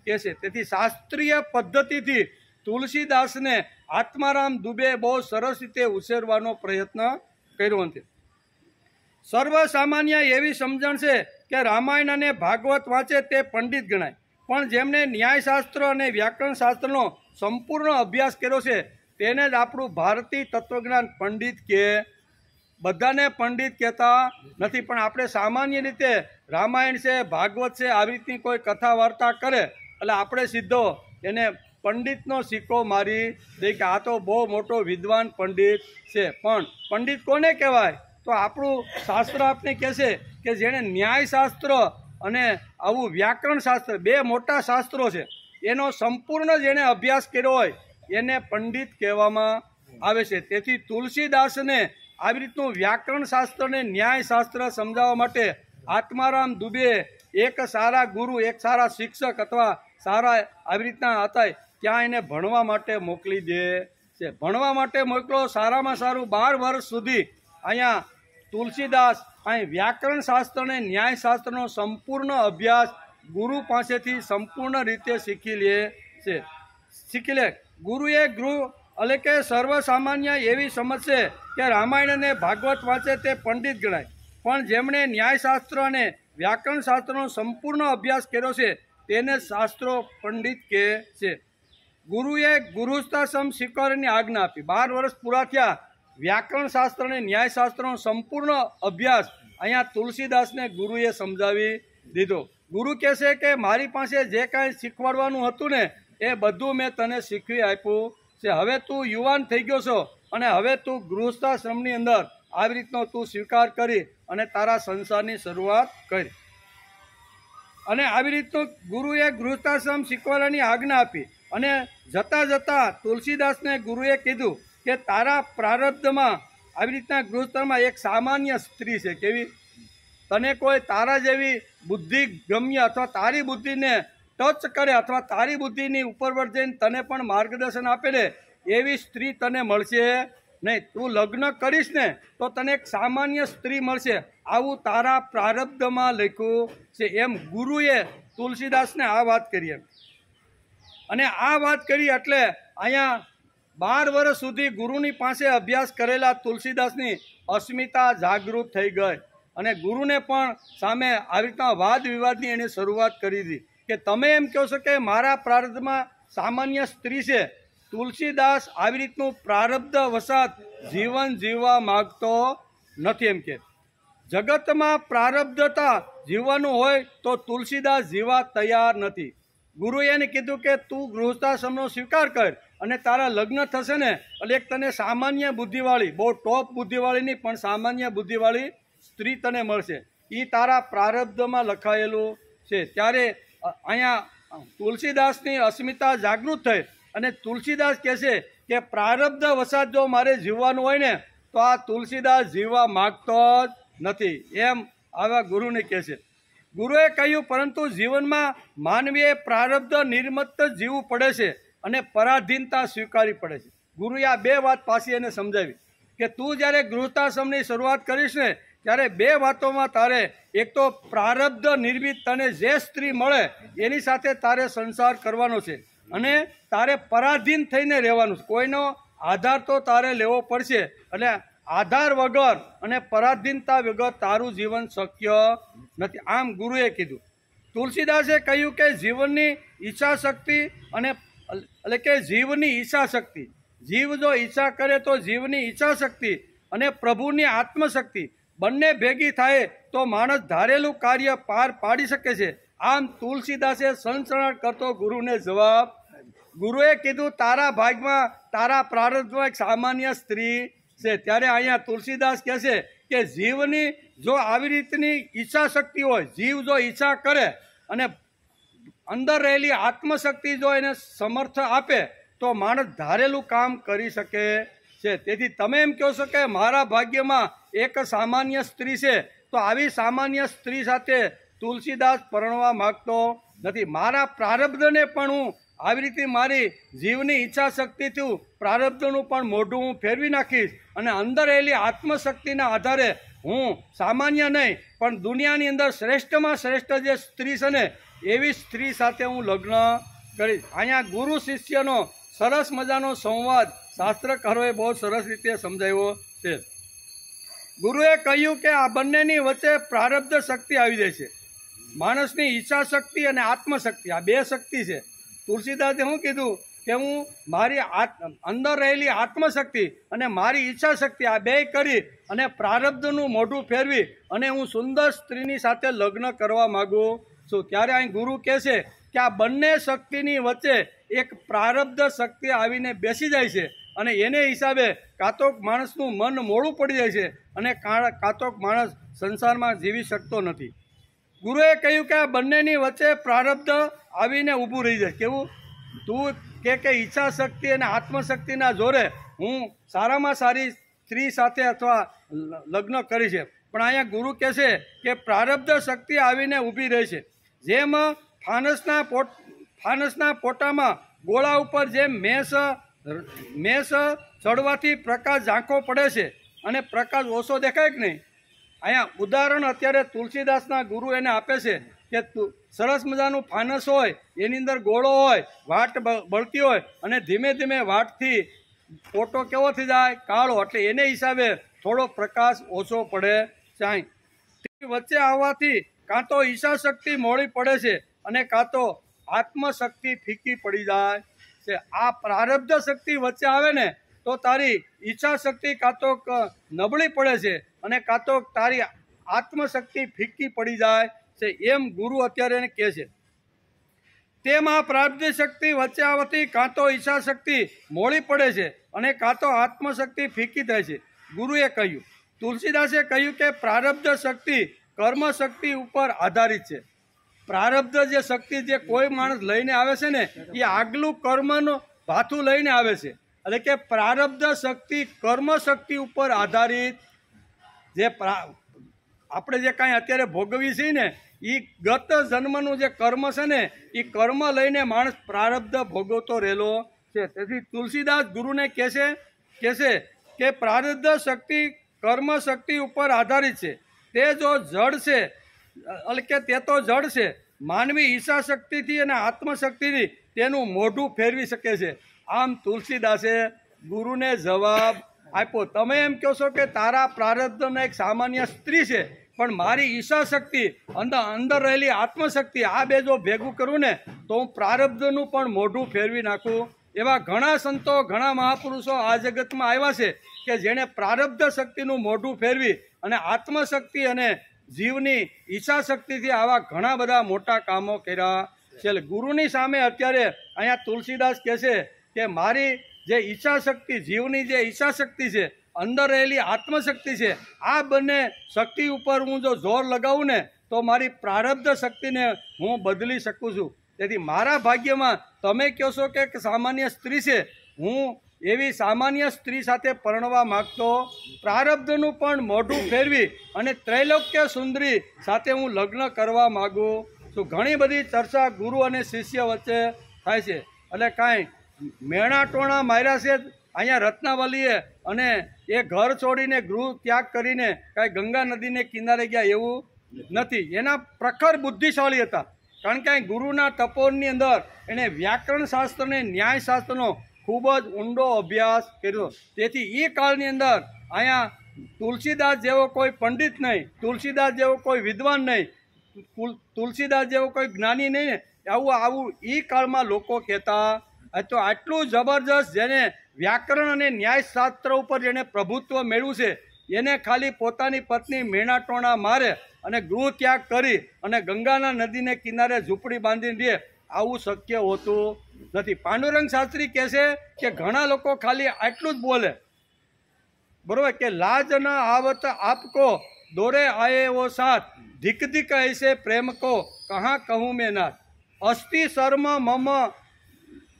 કહે છે. તેથી શાસ્ત્રીય પદ્ધતિથી તુલસીદાસને આત્મારામ દુબે બહુ સરસ રીતે ઉછેરવાનો પ્રયત્ન કર્યો હતો. સર્વસામાન્ય એવી સમજણ છે કે રામાયણ અને ભાગવત વાંચે તે પંડિત ગણાય, પણ જેમણે ન્યાયશાસ્ત્ર અને વ્યાકરણ શાસ્ત્રનો સંપૂર્ણ અભ્યાસ કર્યો છે તેને જ આપણું ભારતીય તત્વજ્ઞાન પંડિત કહે. બધાને પંડિત કહેતા નથી, પણ આપણે સામાન્ય રીતે રામાયણ છે, ભાગવત છે, આવી રીતની કોઈ કથા વાર્તા કરે એટલે આપણે સીધો એને પંડિતનો સિક્કો મારી દઈએ કે આ તો બહુ મોટો વિદ્વાન પંડિત છે. પણ પંડિત કોને કહેવાય? તો આપણું શાસ્ત્ર આપણે કહેશે કે જેણે ન્યાયશાસ્ત્ર અને આવું વ્યાકરણ શાસ્ત્ર, બે મોટા શાસ્ત્રો છે, એનો સંપૂર્ણ જેણે અભ્યાસ કર્યો હોય એને પંડિત કહેવામાં આવે છે. તેથી તુલસીદાસને આવી રીતનું વ્યાકરણ શાસ્ત્ર અને ન્યાયશાસ્ત્ર સમજાવવા માટે આત્મારામ દુબે એક સારા ગુરુ, એક સારા શિક્ષક અથવા સારા આવી રીતના હતા ત્યાં એને ભણવા માટે મોકલી દે છે. ભણવા માટે મોકલો. સારામાં સારું 12 વર્ષ સુધી અહીંયા તુલસીદાસ અહીં વ્યાકરણ શાસ્ત્ર અને ન્યાયશાસ્ત્રનો સંપૂર્ણ અભ્યાસ ગુરુ પાસેથી સંપૂર્ણ રીતે શીખી લે. ગુરુએ એટલે કે સર્વસામાન્ય એવી સમજ છે કે રામાયણ અને ભાગવત વાંચે તે પંડિત ગણાય, પણ જેમણે ન્યાયશાસ્ત્ર અને વ્યાકરણ શાસ્ત્રનો સંપૂર્ણ અભ્યાસ કર્યો છે તેને શાસ્ત્રો પંડિત કહે છે. ગુરુએ ગૃહસ્થાશ્રમ સ્વીકારવાની આજ્ઞા આપી. 12 વર્ષ પૂરા થયા. વ્યાકરણ શાસ્ત્ર અને ન્યાયશાસ્ત્રનો સંપૂર્ણ અભ્યાસ અહીંયા તુલસીદાસને ગુરુએ સમજાવી દીધો. ગુરુ કહેશે કે મારી પાસે જે કાંઈ શીખવાડવાનું હતું ને એ બધું મેં તને શીખવી આપ્યું છે. હવે તું યુવાન થઈ ગયો છો અને હવે તું ગૃહસ્થાશ્રમની અંદર આવી રીતનો તું સ્વીકાર કરી અને તારા સંસારની શરૂઆત કરી. અને આવી રીતનું ગુરુએ ગૃહસ્થાશ્રમ શીખવાડવાની આજ્ઞા આપી. અને જતાં તુલસીદાસને ગુરુએ કીધું કે તારા પ્રારબ્ધમાં આવી રીતના ગૃહસ્થમાં એક સામાન્ય સ્ત્રી છે. કેવી? તને કોઈ તારા જેવી બુદ્ધિ ગમ્ય અથવા તારી બુદ્ધિને ટચ કરે અથવા તારી બુદ્ધિની ઉપર જઈને તને પણ માર્ગદર્શન આપે ને એવી સ્ત્રી તને મળશે નહીં. તું લગ્ન કરીશ ને તો તને એક સામાન્ય સ્ત્રી મળશે. આવું તારા પ્રારબ્ધમાં લખ્યું છે. એમ ગુરુએ તુલસીદાસને આ વાત કરી. અને આ વાત કરી એટલે અહીંયા 12 વર્ષ સુધી ગુરુની પાસે અભ્યાસ કરેલા તુલસીદાસની અસ્મિતા જાગૃત થઈ ગઈ અને ગુરુને પણ સામે આવી રીતના વાદ વિવાદની એણે શરૂઆત કરી હતી કે તમે એમ કહો છો કે મારા પ્રારબ્ધમાં સામાન્ય સ્ત્રી છે. તુલસીદાસ આવી રીતનું પ્રારબ્ધ વસાત જીવન જીવવા માગતો નથી. એમ કે જગતમાં પ્રારબ્ધતા જીવવાનું હોય તો તુલસીદાસ જીવવા તૈયાર નથી. ગુરુએ એને કીધું કે તું ગૃહસ્થાશ્રમનો સ્વીકાર કર અને તારા લગ્ન થશે ને એટલે એક તને સામાન્ય બુદ્ધિવાળી, બહુ ટોપ બુદ્ધિવાળી નહીં પણ સામાન્ય બુદ્ધિવાળી સ્ત્રી તને મળશે. એ તારા પ્રારબ્ધમાં લખાયેલું છે. ત્યારે અહીંયા તુલસીદાસની અસ્મિતા જાગૃત થઈ અને તુલસીદાસ કહે છે કે પ્રારબ્ધ વસાત જો મારે જીવવાનું હોય ને તો આ તુલસીદાસ જીવવા માગતો જ નથી. એમ આવા ગુરુને કહે છે. ગુરુએ કહ્યું પરંતુ જીવનમાં માનવીએ પ્રારબ્ધ નિર્મિત જીવવું પડે છે અને પરાધીનતા સ્વીકારવી પડે છે. ગુરુએ આ બે વાત પાછી એને સમજાવી કે તું જ્યારે ગૃહસ્થાશ્રમની શરૂઆત કરીશ ને ત્યારે બે વાતોમાં તારે એક તો પ્રારબ્ધ નિર્મિત તને જે સ્ત્રી મળે એની સાથે તારે સંસાર કરવાનો છે અને તારે પરાધીન થઈને રહેવાનું છે. કોઈનો આધાર તો તારે લેવો પડશે. એટલે આધાર વગર અને પરાધીનતા વગર તારું જીવન શક્ય નથી. આમ ગુરુએ કીધું. તુલસીદાસે કહ્યું કે જીવનની ઈચ્છા શક્તિ અને એટલે કે જીવની ઈચ્છા શક્તિ, જીવ જો ઈચ્છા કરે તો જીવની ઈચ્છા શક્તિ અને પ્રભુની આત્મશક્તિ બંને ભેગી થાય તો માણસ ધારેલું કાર્ય પાર પાડી શકે છે. આમ તુલસીદાસે સણસણાટ કરતો ગુરુને જવાબ. ગુરુએ કીધું તારા ભાગમાં તારા પ્રારબ્ધમાં એક સામાન્ય સ્ત્રી છે. ત્યારે અહીંયા તુલસીદાસ કહે છે કે જીવની જો આવી રીતની ઈચ્છા શક્તિ હોય, જીવ જો ઈચ્છા કરે અને અંદર રહેલી આત્મશક્તિ જો એને સમર્થ આપે તો માણસ ધારેલું કામ કરી શકે છે. તેથી તમે એમ કહો છો કે મારા ભાગ્યમાં એક સામાન્ય સ્ત્રી છે તો આવી સામાન્ય સ્ત્રી સાથે તુલસીદાસ પરણવા માગતો નથી. મારા પ્રારબ્ધને પણ હું આવી રીતે મારી જીવની ઈચ્છા શક્તિથી પ્રારબ્ધનું પણ મોઢું હું ફેરવી નાખીશ અને અંદર રહેલી આત્મશક્તિના આધારે હું સામાન્ય નહીં પણ દુનિયાની અંદર શ્રેષ્ઠમાં શ્રેષ્ઠ જે સ્ત્રી છે ને એવી સ્ત્રી સાથે હું લગ્ન કરીશ. અહીંયા ગુરુ શિષ્યનો સરસ મજાનો સંવાદ શાસ્ત્રકારોએ બહુ સરસ રીતે સમજાવ્યો છે. ગુરુએ કહ્યું કે આ બંનેની વચ્ચે પ્રારબ્ધ શક્તિ આવી જાય છે. માણસની ઈચ્છા શક્તિ અને આત્મશક્તિ આ બે શક્તિ છે. તુલસીદાસે શું કીધું કે હું મારી અંદર રહેલી આત્મશક્તિ અને મારી ઈચ્છા શક્તિ આ બે કરી અને પ્રારબ્ધનું મોઢું ફેરવી અને હું સુંદર સ્ત્રીની સાથે લગ્ન કરવા માગું છું. ત્યારે અહીં ગુરુ કહે છે કે આ બંને શક્તિની વચ્ચે એક પ્રારબ્ધ શક્તિ આવીને બેસી જાય છે અને એને હિસાબે કાં તો માણસનું મન મોડું પડી જાય છે અને કાં તો માણસ સંસારમાં જીવી શકતો નથી. ગુરુએ કહ્યું કે આ બંનેની વચ્ચે પ્રારબ્ધ આવીને ઊભું રહી જાય. કેવું? તું કે ઈચ્છા શક્તિ અને આત્મશક્તિના જોરે હું સારામાં સારી સ્ત્રી સાથે અથવા લગ્ન કરી છે. પણ અહીંયા ગુરુ કહે છે કે પ્રારબ્ધ શક્તિ આવીને ઊભી રહે છે. જેમ ફાનસના પોટામાં ગોળા ઉપર જેમ મેષ ચડવાથી પ્રકાશ ઝાંખો પડે છે અને પ્રકાશ ઓછો દેખાય કે નહીં. અહીંયા ઉદાહરણ અત્યારે તુલસીદાસના ગુરુ એને આપે છે કે સરસ મજાનું ફાનસ હોય એની અંદર ગોળો હોય, વાટ બળતી હોય અને ધીમે ધીમે વાટથી પોટો કેવો થઈ જાય? કાળો. એટલે એને હિસાબે થોડો પ્રકાશ ઓછો પડે છે. વચ્ચે આવવાથી કાં તો ઈચ્છા શક્તિ મોડી પડે છે અને કાં તો આત્મશક્તિ ફીકી પડી જાય છે. આ પ્રારબ્ધ શક્તિ વચ્ચે આવે ને તો તારી ઈચ્છા શક્તિ કાં તો નબળી પડે છે અને કાં તો તારી આત્મશક્તિ ફીકી પડી જાય છે. એમ ગુરુ અત્યારે એને કહે છે. તેમ આ પ્રારબ્ધ શક્તિ વચ્ચે આવવાથી કાં તો ઈચ્છા શક્તિ મોડી પડે છે અને કાં તો આત્મશક્તિ ફીકી થાય છે. ગુરુએ કહ્યું. તુલસીદાસે કહ્યું કે પ્રારબ્ધ શક્તિ કર્મ શક્તિ ઉપર આધારિત છે. પ્રારબ્ધ જે શક્તિ જે કોઈ માણસ લઈને આવે છે ને એ આગલું કર્મનું ભાથું લઈને આવે છે. એટલે કે પ્રારબ્ધ શક્તિ કર્મ શક્તિ ઉપર આધારિત. જે આપણે જે કાંઈ અત્યારે ભોગવી છીએ ને એ ગત જન્મનું જે કર્મ છે ને એ કર્મ લઈને માણસ પ્રારબ્ધ ભોગવતો રહેલો છે. તેથી તુલસીદાસ ગુરુને કહે છે કે પ્રારબ્ધ શક્તિ કર્મ શક્તિ ઉપર આધારિત છે. તે જો જડ છે એટલે કે તે તો જડ છે. માનવી ઈચ્છા શક્તિથી અને આત્મશક્તિથી તેનું મોઢું ફેરવી શકે છે. આમ તુલસીદાસે ગુરુને જવાબ આપ્યો, તમે એમ કહો છો કે તારા પ્રારબ્ધના એક સામાન્ય સ્ત્રી છે, પણ મારી ઈચ્છા શક્તિ અંદર રહેલી આત્મશક્તિ આ બે જો ભેગું કરું ને તો હું પ્રારબ્ધનું પણ મોઢું ફેરવી નાખું. એવા ઘણા સંતો ઘણા મહાપુરુષો આ જગતમાં આવ્યા છે કે જેણે પ્રારબ્ધ શક્તિનું મોઢું ફેરવી અને આત્મશક્તિ અને જીવની ઈચ્છા શક્તિથી આવા ઘણા બધા મોટા કામો કર્યા છે. ગુરુની સામે અત્યારે અહીંયા તુલસીદાસ કહે છે કે મારી જે ઈચ્છા શક્તિ, જીવની જે ઈચ્છા શક્તિ છે, અંદર રહેલી આત્મશક્તિ છે, આ બંને શક્તિ ઉપર હું જો જોર લગાવું ને તો મારી પ્રારબ્ધ શક્તિને હું બદલી શકું છું. તેથી મારા ભાગ્યમાં તમે કહો છો કે સામાન્ય સ્ત્રી છે, હું એવી સામાન્ય સ્ત્રી સાથે પરણવા માગતો પ્રારબ્ધનું પણ મોઢું ફેરવી અને ત્રૈલોક્ય સુંદરી સાથે હું લગ્ન કરવા માગું છું. ઘણી બધી ચર્ચા ગુરુ અને શિષ્ય વચ્ચે થાય છે. એટલે કાંઈ મેણા ટોણા માર્યા છે અહીંયા રત્નાવલીએ અને એ ઘર છોડીને ગૃહ ત્યાગ કરીને કાંઈ ગંગા નદીને કિનારે ગયા એવું નથી. એના પ્રખર બુદ્ધિશાળી હતા, કારણ કે ગુરુના તપોની અંદર એણે વ્યાકરણ શાસ્ત્ર અને ન્યાયશાસ્ત્રનો ખૂબ જ ઊંડો અભ્યાસ કર્યો. તેથી એ કાળની અંદર અહીંયા તુલસીદાસ જેવો કોઈ પંડિત નહીં, તુલસીદાસ જેવો કોઈ વિદ્વાન નહીં, તુલસીદાસ જેવો કોઈ જ્ઞાની નહીં ને આવું એ કાળમાં લોકો કહેતા. તો આટલું જબરજસ્ત જેને વ્યાકરણ અને ન્યાયશાસ્ત્ર ઉપર જેને પ્રભુત્વ મેળવ્યું છે, એને ખાલી પોતાની પત્ની મેણા ટોણા મારે અને ગૃહ ત્યાગ કરી અને ગંગાના નદીને કિનારે ઝૂંપડી બાંધીને રહે, આવું શક્ય હોતું નથી. પાંડુરંગ શાસ્ત્રી કહે છે કે ઘણા લોકો ખાલી આટલું જ બોલે, બરોબર, કે લાજ ન આવત આપકો દોરે આયે વો સાથ, ધિક ધિક ऐसे પ્રેમ કો કહા કહું મેં નાથ, અસ્થિ શર્મ મમ.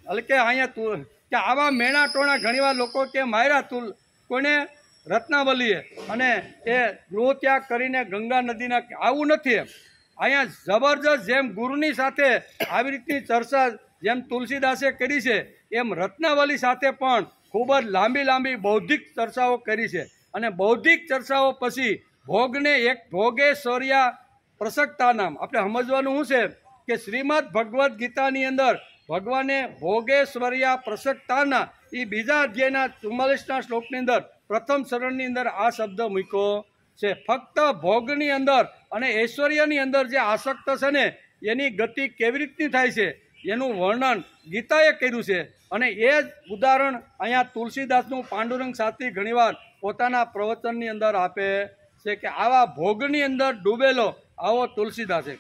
એટલે કે અહીંયા કે આવા મેણા ટોણા ઘણીવાર લોકો કે માર્યા કોઈને રત્નાવલીએ અને એ ગૃહ ત્યાગ કરીને ગંગા નદીના, આવું નથી. અહીંયા જબરજસ્ત જેમ ગુરુની સાથે આવી રીતની ચર્ચા જેમ તુલસીદાસે કરી છે, એમ રત્નાવલી સાથે પણ ખૂબ જ લાંબી લાંબી બૌદ્ધિક ચર્ચાઓ કરી છે. અને બૌદ્ધિક ચર્ચાઓ પછી ભોગને એક ભોગેશ્વર્યા પ્રસક્તા નામ આપણે સમજવાનું શું છે કે શ્રીમદ ભગવદ્ ગીતાની અંદર ભગવાને ભોગેશ્વર્યા પ્રસક્તાના એ બીજા અધ્યાયના 44ના શ્લોકની અંદર પ્રથમ શરણની અંદર આ શબ્દ મૂક્યો છે. ફક્ત ભોગની અંદર અને ઐશ્વર્યની અંદર જે આસક્ત છે ને એની ગતિ કેવી રીતની થાય છે એનું વર્ણન ગીતાએ કર્યું છે. અને એ જ ઉદાહરણ અહીંયા તુલસીદાસનું પાંડુરંગ શાસ્ત્રી ઘણીવાર પોતાના પ્રવચનની અંદર આપે છે કે આવા ભોગની અંદર ડૂબેલો આવો તુલસીદાસે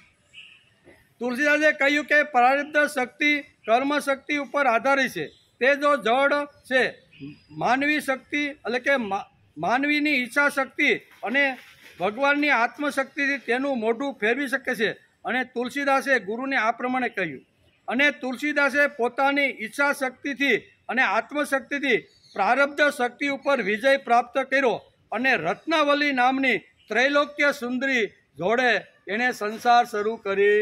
કહ્યું કે પ્રારબ્ધ શક્તિ કર્મ શક્તિ ઉપર આધારિત છે. તે જો જડ છે, માનવી શક્તિ એટલે કે માનવીની ઈચ્છા શક્તિ અને ભગવાનની આત્મશક્તિથી તેનું મોઢું ફેરવી શકે છે. અને તુલસીદાસે ગુરુને આ પ્રમાણે કહ્યું. અને તુલસીદાસે પોતાની ઈચ્છા શક્તિથી અને આત્મશક્તિથી પ્રારબ્ધ શક્તિ ઉપર વિજય પ્રાપ્ત કર્યો અને રત્નાવલી નામની ત્રૈલોક્ય સુંદરી જોડે એણે સંસાર શરૂ કરી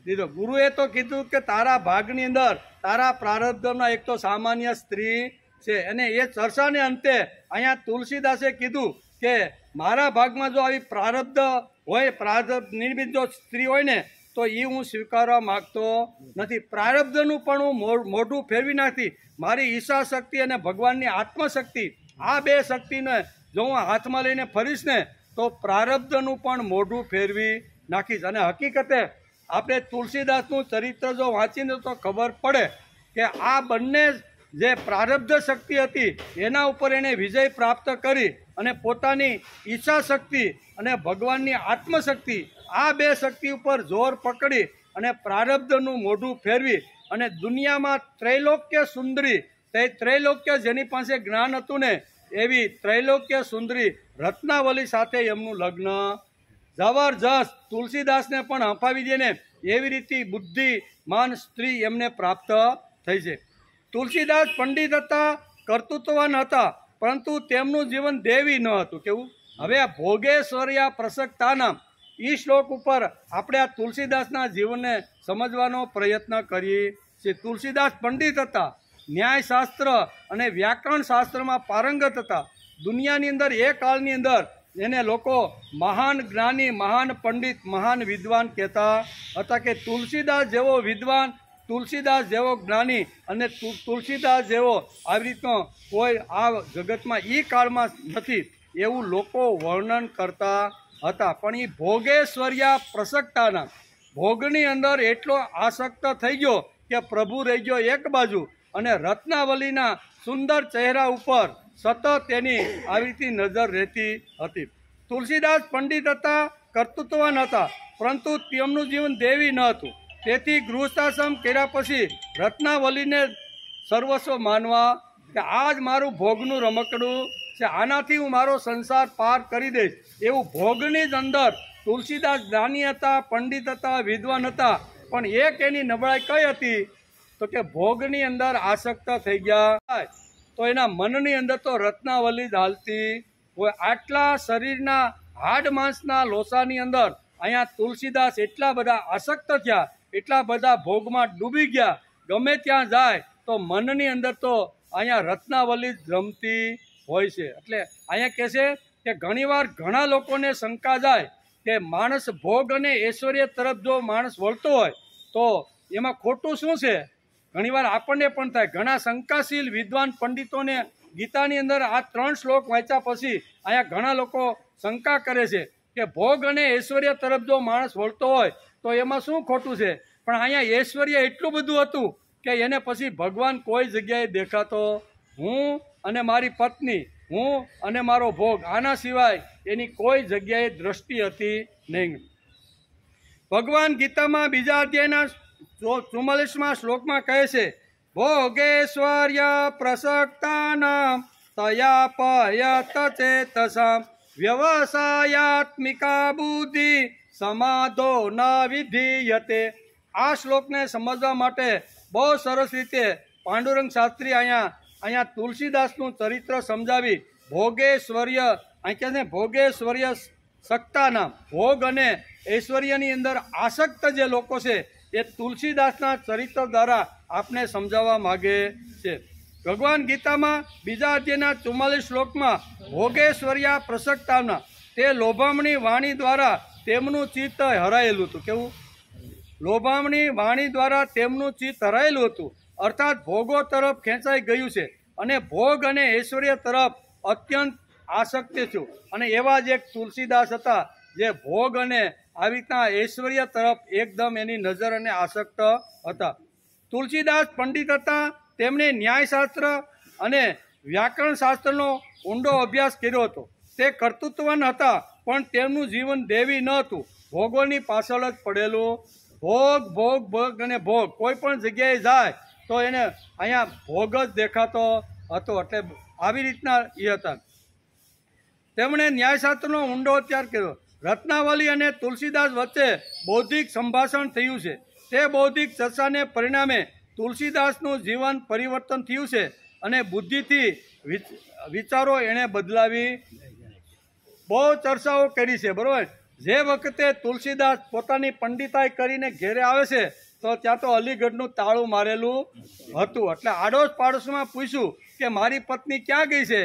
દીધો. ગુરુએ તો કીધું કે તારા ભાગની અંદર તારા પ્રારબ્ધમાં એક તો સામાન્ય સ્ત્રી છે. અને એ ચર્ચાને અંતે અહીંયા તુલસીદાસે કીધું કે મારા ભાગમાં જો આવી પ્રારબ્ધ હોય, પ્રારબ્ધ નિર્મિત જો સ્ત્રી હોય ને તો એ હું સ્વીકારવા માગતો નથી. પ્રારબ્ધનું પણ હું મોઢું ફેરવી નાખતી. મારી ઈચ્છા શક્તિ અને ભગવાનની આત્મશક્તિ આ બે શક્તિને જો હું હાથમાં લઈને ફરીશ ને તો પ્રારબ્ધનું પણ મોઢું ફેરવી નાખીશ. અને હકીકતે આપણે તુલસીદાસનું ચરિત્ર જો વાંચીને તો ખબર પડે કે આ બંને જે પ્રારબ્ધ શક્તિ હતી એના ઉપર એણે વિજય પ્રાપ્ત કરી અને પોતાની ઈચ્છા શક્તિ અને ભગવાનની આત્મશક્તિ આ બે શક્તિ ઉપર જોર પકડી અને પ્રારબ્ધનું મોઢું ફેરવી અને દુનિયામાં ત્રૈલોક્ય સુંદરી, તે ત્રૈલોક્ય જેની પાસે જ્ઞાન હતું ને એવી ત્રૈલોક્ય સુંદરી રત્નાવલી સાથે એમનું લગ્ન. જબરજસ્ત તુલસીદાસને પણ હંફાવી દે ને એવી રીતે બુદ્ધિમાન સ્ત્રી એમને પ્રાપ્ત થઈ છે. તુલસીદાસ પંડિત હતા, કર્તૃત્વવાન હતા, પરંતુ તેમનું જીવન દેવી ન હતું. કેવું? હવે આ ભોગેશ્વર્યા પ્રસક્તાના એ શ્લોક ઉપર આપણે આ તુલસીદાસના જીવનને સમજવાનો પ્રયત્ન કરીએ છીએ. તુલસીદાસ પંડિત હતા, ન્યાયશાસ્ત્ર અને વ્યાકરણ શાસ્ત્રમાં પારંગત હતા. દુનિયાની અંદર એ કાળની અંદર એને લોકો મહાન જ્ઞાની, મહાન પંડિત, મહાન વિદ્વાન કહેતા હતા કે તુલસીદાસ જેવો વિદ્વાન, તુલસીદાસ જેવો જ્ઞાની અને તુલસીદાસ જેવો આવી રીતનો કોઈ આ જગતમાં એ કાળમાં નથી એવું લોકો વર્ણન કરતા હતા. પણ એ ભોગેશ્વર્યા પ્રસક્તાના ભોગની અંદર એટલો આસક્ત થઈ ગયો કે પ્રભુ રહી ગયો એક બાજુ અને રત્નાવલીના સુંદર ચહેરા ઉપર સતત તેની આવી રીતે નજર રહેતી હતી. તુલસીદાસ પંડિત હતા, કર્તૃત્વવાન હતા, પરંતુ તેમનું જીવન દેવી ન હતું. તેથી ગૃહસ્થાશ્રમ કર્યા પછી રત્નાવલીને સર્વસ્વ માનવા કે આ જ મારું ભોગનું રમકડું છે, આનાથી હું મારો સંસાર પાર કરી દઈશ એવું ભોગની જ અંદર તુલસીદાસ જ્ઞાની હતા, પંડિત હતા, વિદ્વાન હતા, પણ એક એની નબળાઈ કઈ હતી તો કે ભોગની અંદર આસક્ત થઈ ગયા તો એના મનની અંદર તો રત્નાવલી જ હાલતી હોય. આટલા શરીરના હાડ માંસના લોસાની અંદર અહીંયા તુલસીદાસ એટલા બધા આસક્ત થયા, એટલા બધા ભોગમાં ડૂબી ગયા, ગમે ત્યાં જાય તો મનની અંદર તો અહીંયા રત્નાવલી જ રમતી હોય છે. એટલે અહીંયા કહે છે કે ઘણીવાર ઘણા લોકોને શંકા જાય કે માણસ ભોગ અને ઐશ્વર્ય તરફ જો માણસ વળતો હોય તો એમાં ખોટું શું છે. ઘણીવાર આપણને પણ થાય. ઘણા શંકાશીલ વિદ્વાન પંડિતોને ગીતાની અંદર આ 3 શ્લોક વાંચ્યા પછી અહીંયા ઘણા લોકો શંકા કરે છે કે ભોગ અને ઐશ્વર્ય તરફ જો માણસ વળતો હોય તો એમાં શું ખોટું છે. પણ અહીંયા ઐશ્વર્ય એટલું બધું હતું કે એને પછી ભગવાન કોઈ જગ્યાએ દેખાતો. હું અને મારી પત્ની, હું અને મારો ભોગ, આના સિવાય એની કોઈ જગ્યાએ દ્રષ્ટિ હતી નહીં. ભગવાન ગીતામાં બીજા અધ્યાયના 44મા શ્લોકમાં કહે છે ભોગેશ્વર્ય પ્રસક્તાનામ તયા પયત ચેતસામ વ્યવસાયાત્મિકા બુદ્ધિ સમાધો ન વિધીયતે. આ શ્લોકને સમજવા માટે બહુ સરસ રીતે પાંડુરંગ શાસ્ત્રી અહીંયા તુલસીદાસનું ચરિત્ર સમજાવી ભોગેશ્વર્ય અહીં કહે છે ભોગેશ્વર્ય સક્તાના ભોગ અને ઐશ્વર્યની અંદર આસક્ત જે લોકો છે એ તુલસીદાસના ચરિત્ર દ્વારા આપને સમજાવવા માગે છે. ભગવાન ગીતામાં બીજા અધ્યાયના 44 શ્લોકમાં ભોગેશ્વર્યા પ્રસક્તાના તે લોભામણી વાણી દ્વારા તેમનું ચિત્ત હરાયેલું હતું. કેવું? લોભામણી વાણી દ્વારા તેમનું ચિત્ત હરાયેલું હતું, અર્થાત ભોગો તરફ ખેંચાઈ ગયું છે અને ભોગ અને ઐશ્વર્ય તરફ અત્યંત આસક્તિ છું. અને એવા જ એક તુલસીદાસ હતા જે ભોગ અને આવી રીતના ઐશ્વર્ય તરફ એકદમ એની નજર અને આસક્ત હતા. તુલસીદાસ પંડિત હતા, તેમણે ન્યાયશાસ્ત્ર અને વ્યાકરણ શાસ્ત્રનો ઊંડો અભ્યાસ કર્યો હતો. તે કર્તૃત્વવાન હતા, પણ તેમનું જીવન દેવી ન હતું, ભોગોની પાછળ જ પડેલું. ભોગ ભોગ ભોગ અને ભોગ, કોઈ પણ જગ્યાએ જાય તો એને અહીંયા ભોગ જ દેખાતો હતો. એટલે આવી રીતના એ હતા. તેમણે ન્યાયશાસ્ત્રનો ઊંડો અભ્યાસ કર્યો. રત્નાવલી અને તુલસીદાસ વચ્ચે બૌદ્ધિક સંભાષણ થયું છે. તે બૌદ્ધિક ચર્ચાને પરિણામે તુલસીદાસનું જીવન પરિવર્તન થયું છે અને બુદ્ધિથી વિચારો એણે બદલાવી. બહુ ચર્ચાઓ કરી છે, બરાબર. જે વખતે તુલસીદાસ પોતાની પંડિતાઈ કરીને ઘેરે આવે છે તો ત્યાં તો અલીગઢનું તાળું મારેલું હતું. એટલે આડોશ પાડોશમાં પૂછ્યું કે મારી પત્ની ક્યાં ગઈ છે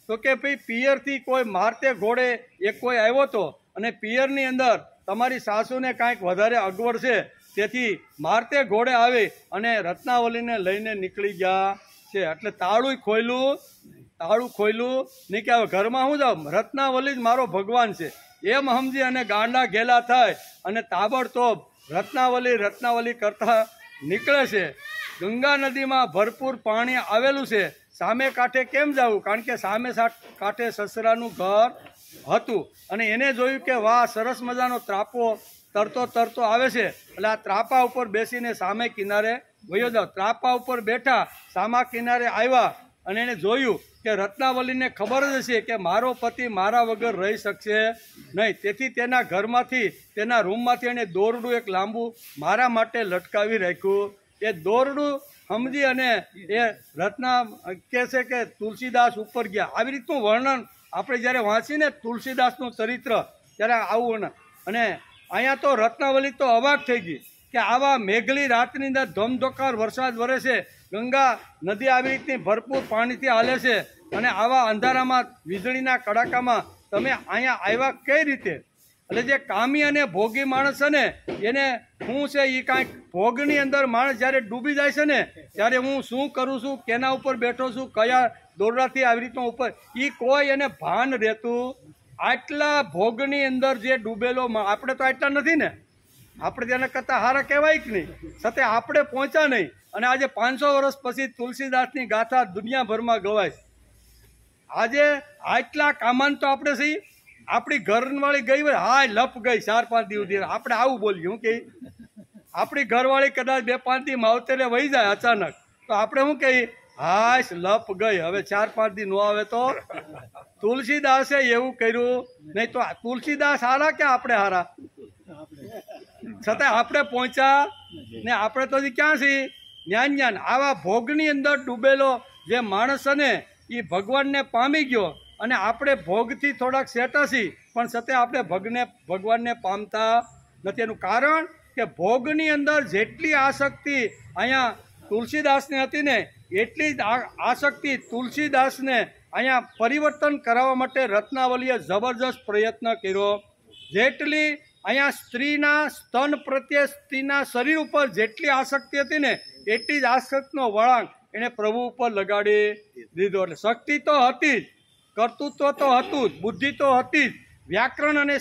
તો કે ભાઈ પિયરથી કોઈ મારતે ઘોડે એક કોઈ આવ્યો હતો અને પિયરની અંદર તમારી સાસુને કાંઈક વધારે અગવડ છે તેથી મારતે ઘોડે આવી અને રત્નાવલીને લઈને નીકળી ગયા છે. એટલે તાળું ખોયલું નહીં કે હવે ઘરમાં હું જાઉં, રત્નાવલી જ મારો ભગવાન છે એમ સમજી અને ગાંડા ઘેલા થાય અને તાબડતોબ રત્નાવલી કરતા નીકળે છે. ગંગા નદીમાં ભરપૂર પાણી આવેલું છે. સામે કાંઠે કેમ જવું, કારણ કે સામે કાંઠે સસરાનું ઘર હતું અને એને જોયું કે વાહ સરસ મજાનો ત્રાપો તરતો આવે છે. એટલે આ ત્રાપા ઉપર બેસીને સામે કિનારે વયો જાઓ. ત્રાપા ઉપર બેઠા, સામા કિનારે આવ્યા અને એને જોયું કે રત્નાવલીને ખબર જ છે કે મારો પતિ મારા વગર રહી શકશે નહીં. તેથી તેના ઘરમાંથી, તેના રૂમમાંથી એને દોરડું એક લાંબુ મારા માટે લટકાવી રાખ્યું. એ દોરડું સમજી અને એ રત્ના કહે છે કે તુલસીદાસ ઉપર ગયા. આવી રીતનું વર્ણન આપણે જ્યારે વાંચીને તુલસીદાસનું ચરિત્ર ત્યારે આવું. અને અહીંયા તો રત્નાવલી તો અવાક થઈ ગઈ કે આવા મેઘલી રાતની અંદર ધમધોકાર વરસાદ વરે છે, ગંગા નદી આવી રીતની ભરપૂર પાણીથી હાલે છે અને આવા અંધારામાં વીજળીના કડાકામાં તમે અહીંયા આવ્યા કઈ રીતે? એટલે જે કામી અને ભોગી માણસ છે ને એને શું છે એ કાંઈક ભોગની અંદર માણસ જ્યારે ડૂબી જાય છે ને ત્યારે હું શું કરું છું, કેના ઉપર બેઠો છું, કયા દોરડાથી આવી રીતનો ઉપર, એ કોઈ એને ભાન રહેતું. આટલા ભોગની અંદર જે ડૂબેલો આપણે તો આટલા નથી ને, આપણે તેના કરતાં હારા કહેવાય કે નહીં, છતાં આપણે પહોંચ્યા નહીં. અને આજે 500 વર્ષ પછી તુલસીદાસની ગાથા દુનિયાભરમાં ગવાય. આજે આટલા કામાન તો આપણે છીએ. આપણી ઘરવાળી ગઈ હોય, હા લપ ગઈ 4-5 દિવસ, આપણે આવું બોલીએ. હું કે આપણી ઘરવાળી કદાચ 2-5 દી માવતરે વહી જાય અચાનક, તો આપણે શું કહીએ, હાશ લપ ગઈ, હવે 4-5 દી ન આવે તો. તુલસીદાસે એવું કર્યું નહીં. તો તુલસીદાસ હારા કે આપણે હારા? છતાં આપણે પહોંચ્યા ને આપણે તો હજી ક્યાં છીએ? જ્ઞાન આવા ભોગની અંદર ડૂબેલો જે માણસ ને એ ભગવાનને પામી ગયો, અને આપણે ભોગથી થોડાક સેટા છીએ પણ છતાં આપણે ભગવાનને પામતા નથી. એનું કારણ કે ભોગની અંદર જેટલી આસક્તિ અહીંયા તુલસીદાસને હતી ને એટલી જ આસક્તિ તુલસીદાસને અહીંયા પરિવર્તન કરાવવા માટે રત્નાવલીએ જબરજસ્ત પ્રયત્ન કર્યો. જેટલી અહીંયા સ્ત્રીના સ્તન પ્રત્યે, સ્ત્રીના શરીર ઉપર જેટલી આસક્તિ હતી ને એટલી જ આસક્તિનો વળાંક એણે પ્રભુ ઉપર લગાડી દીધો. એટલે શક્તિ તો હતી જ, કર્તૃત્વ તો હતું જ, બુદ્ધિ તો હતી જ, વ્યાકરણ અને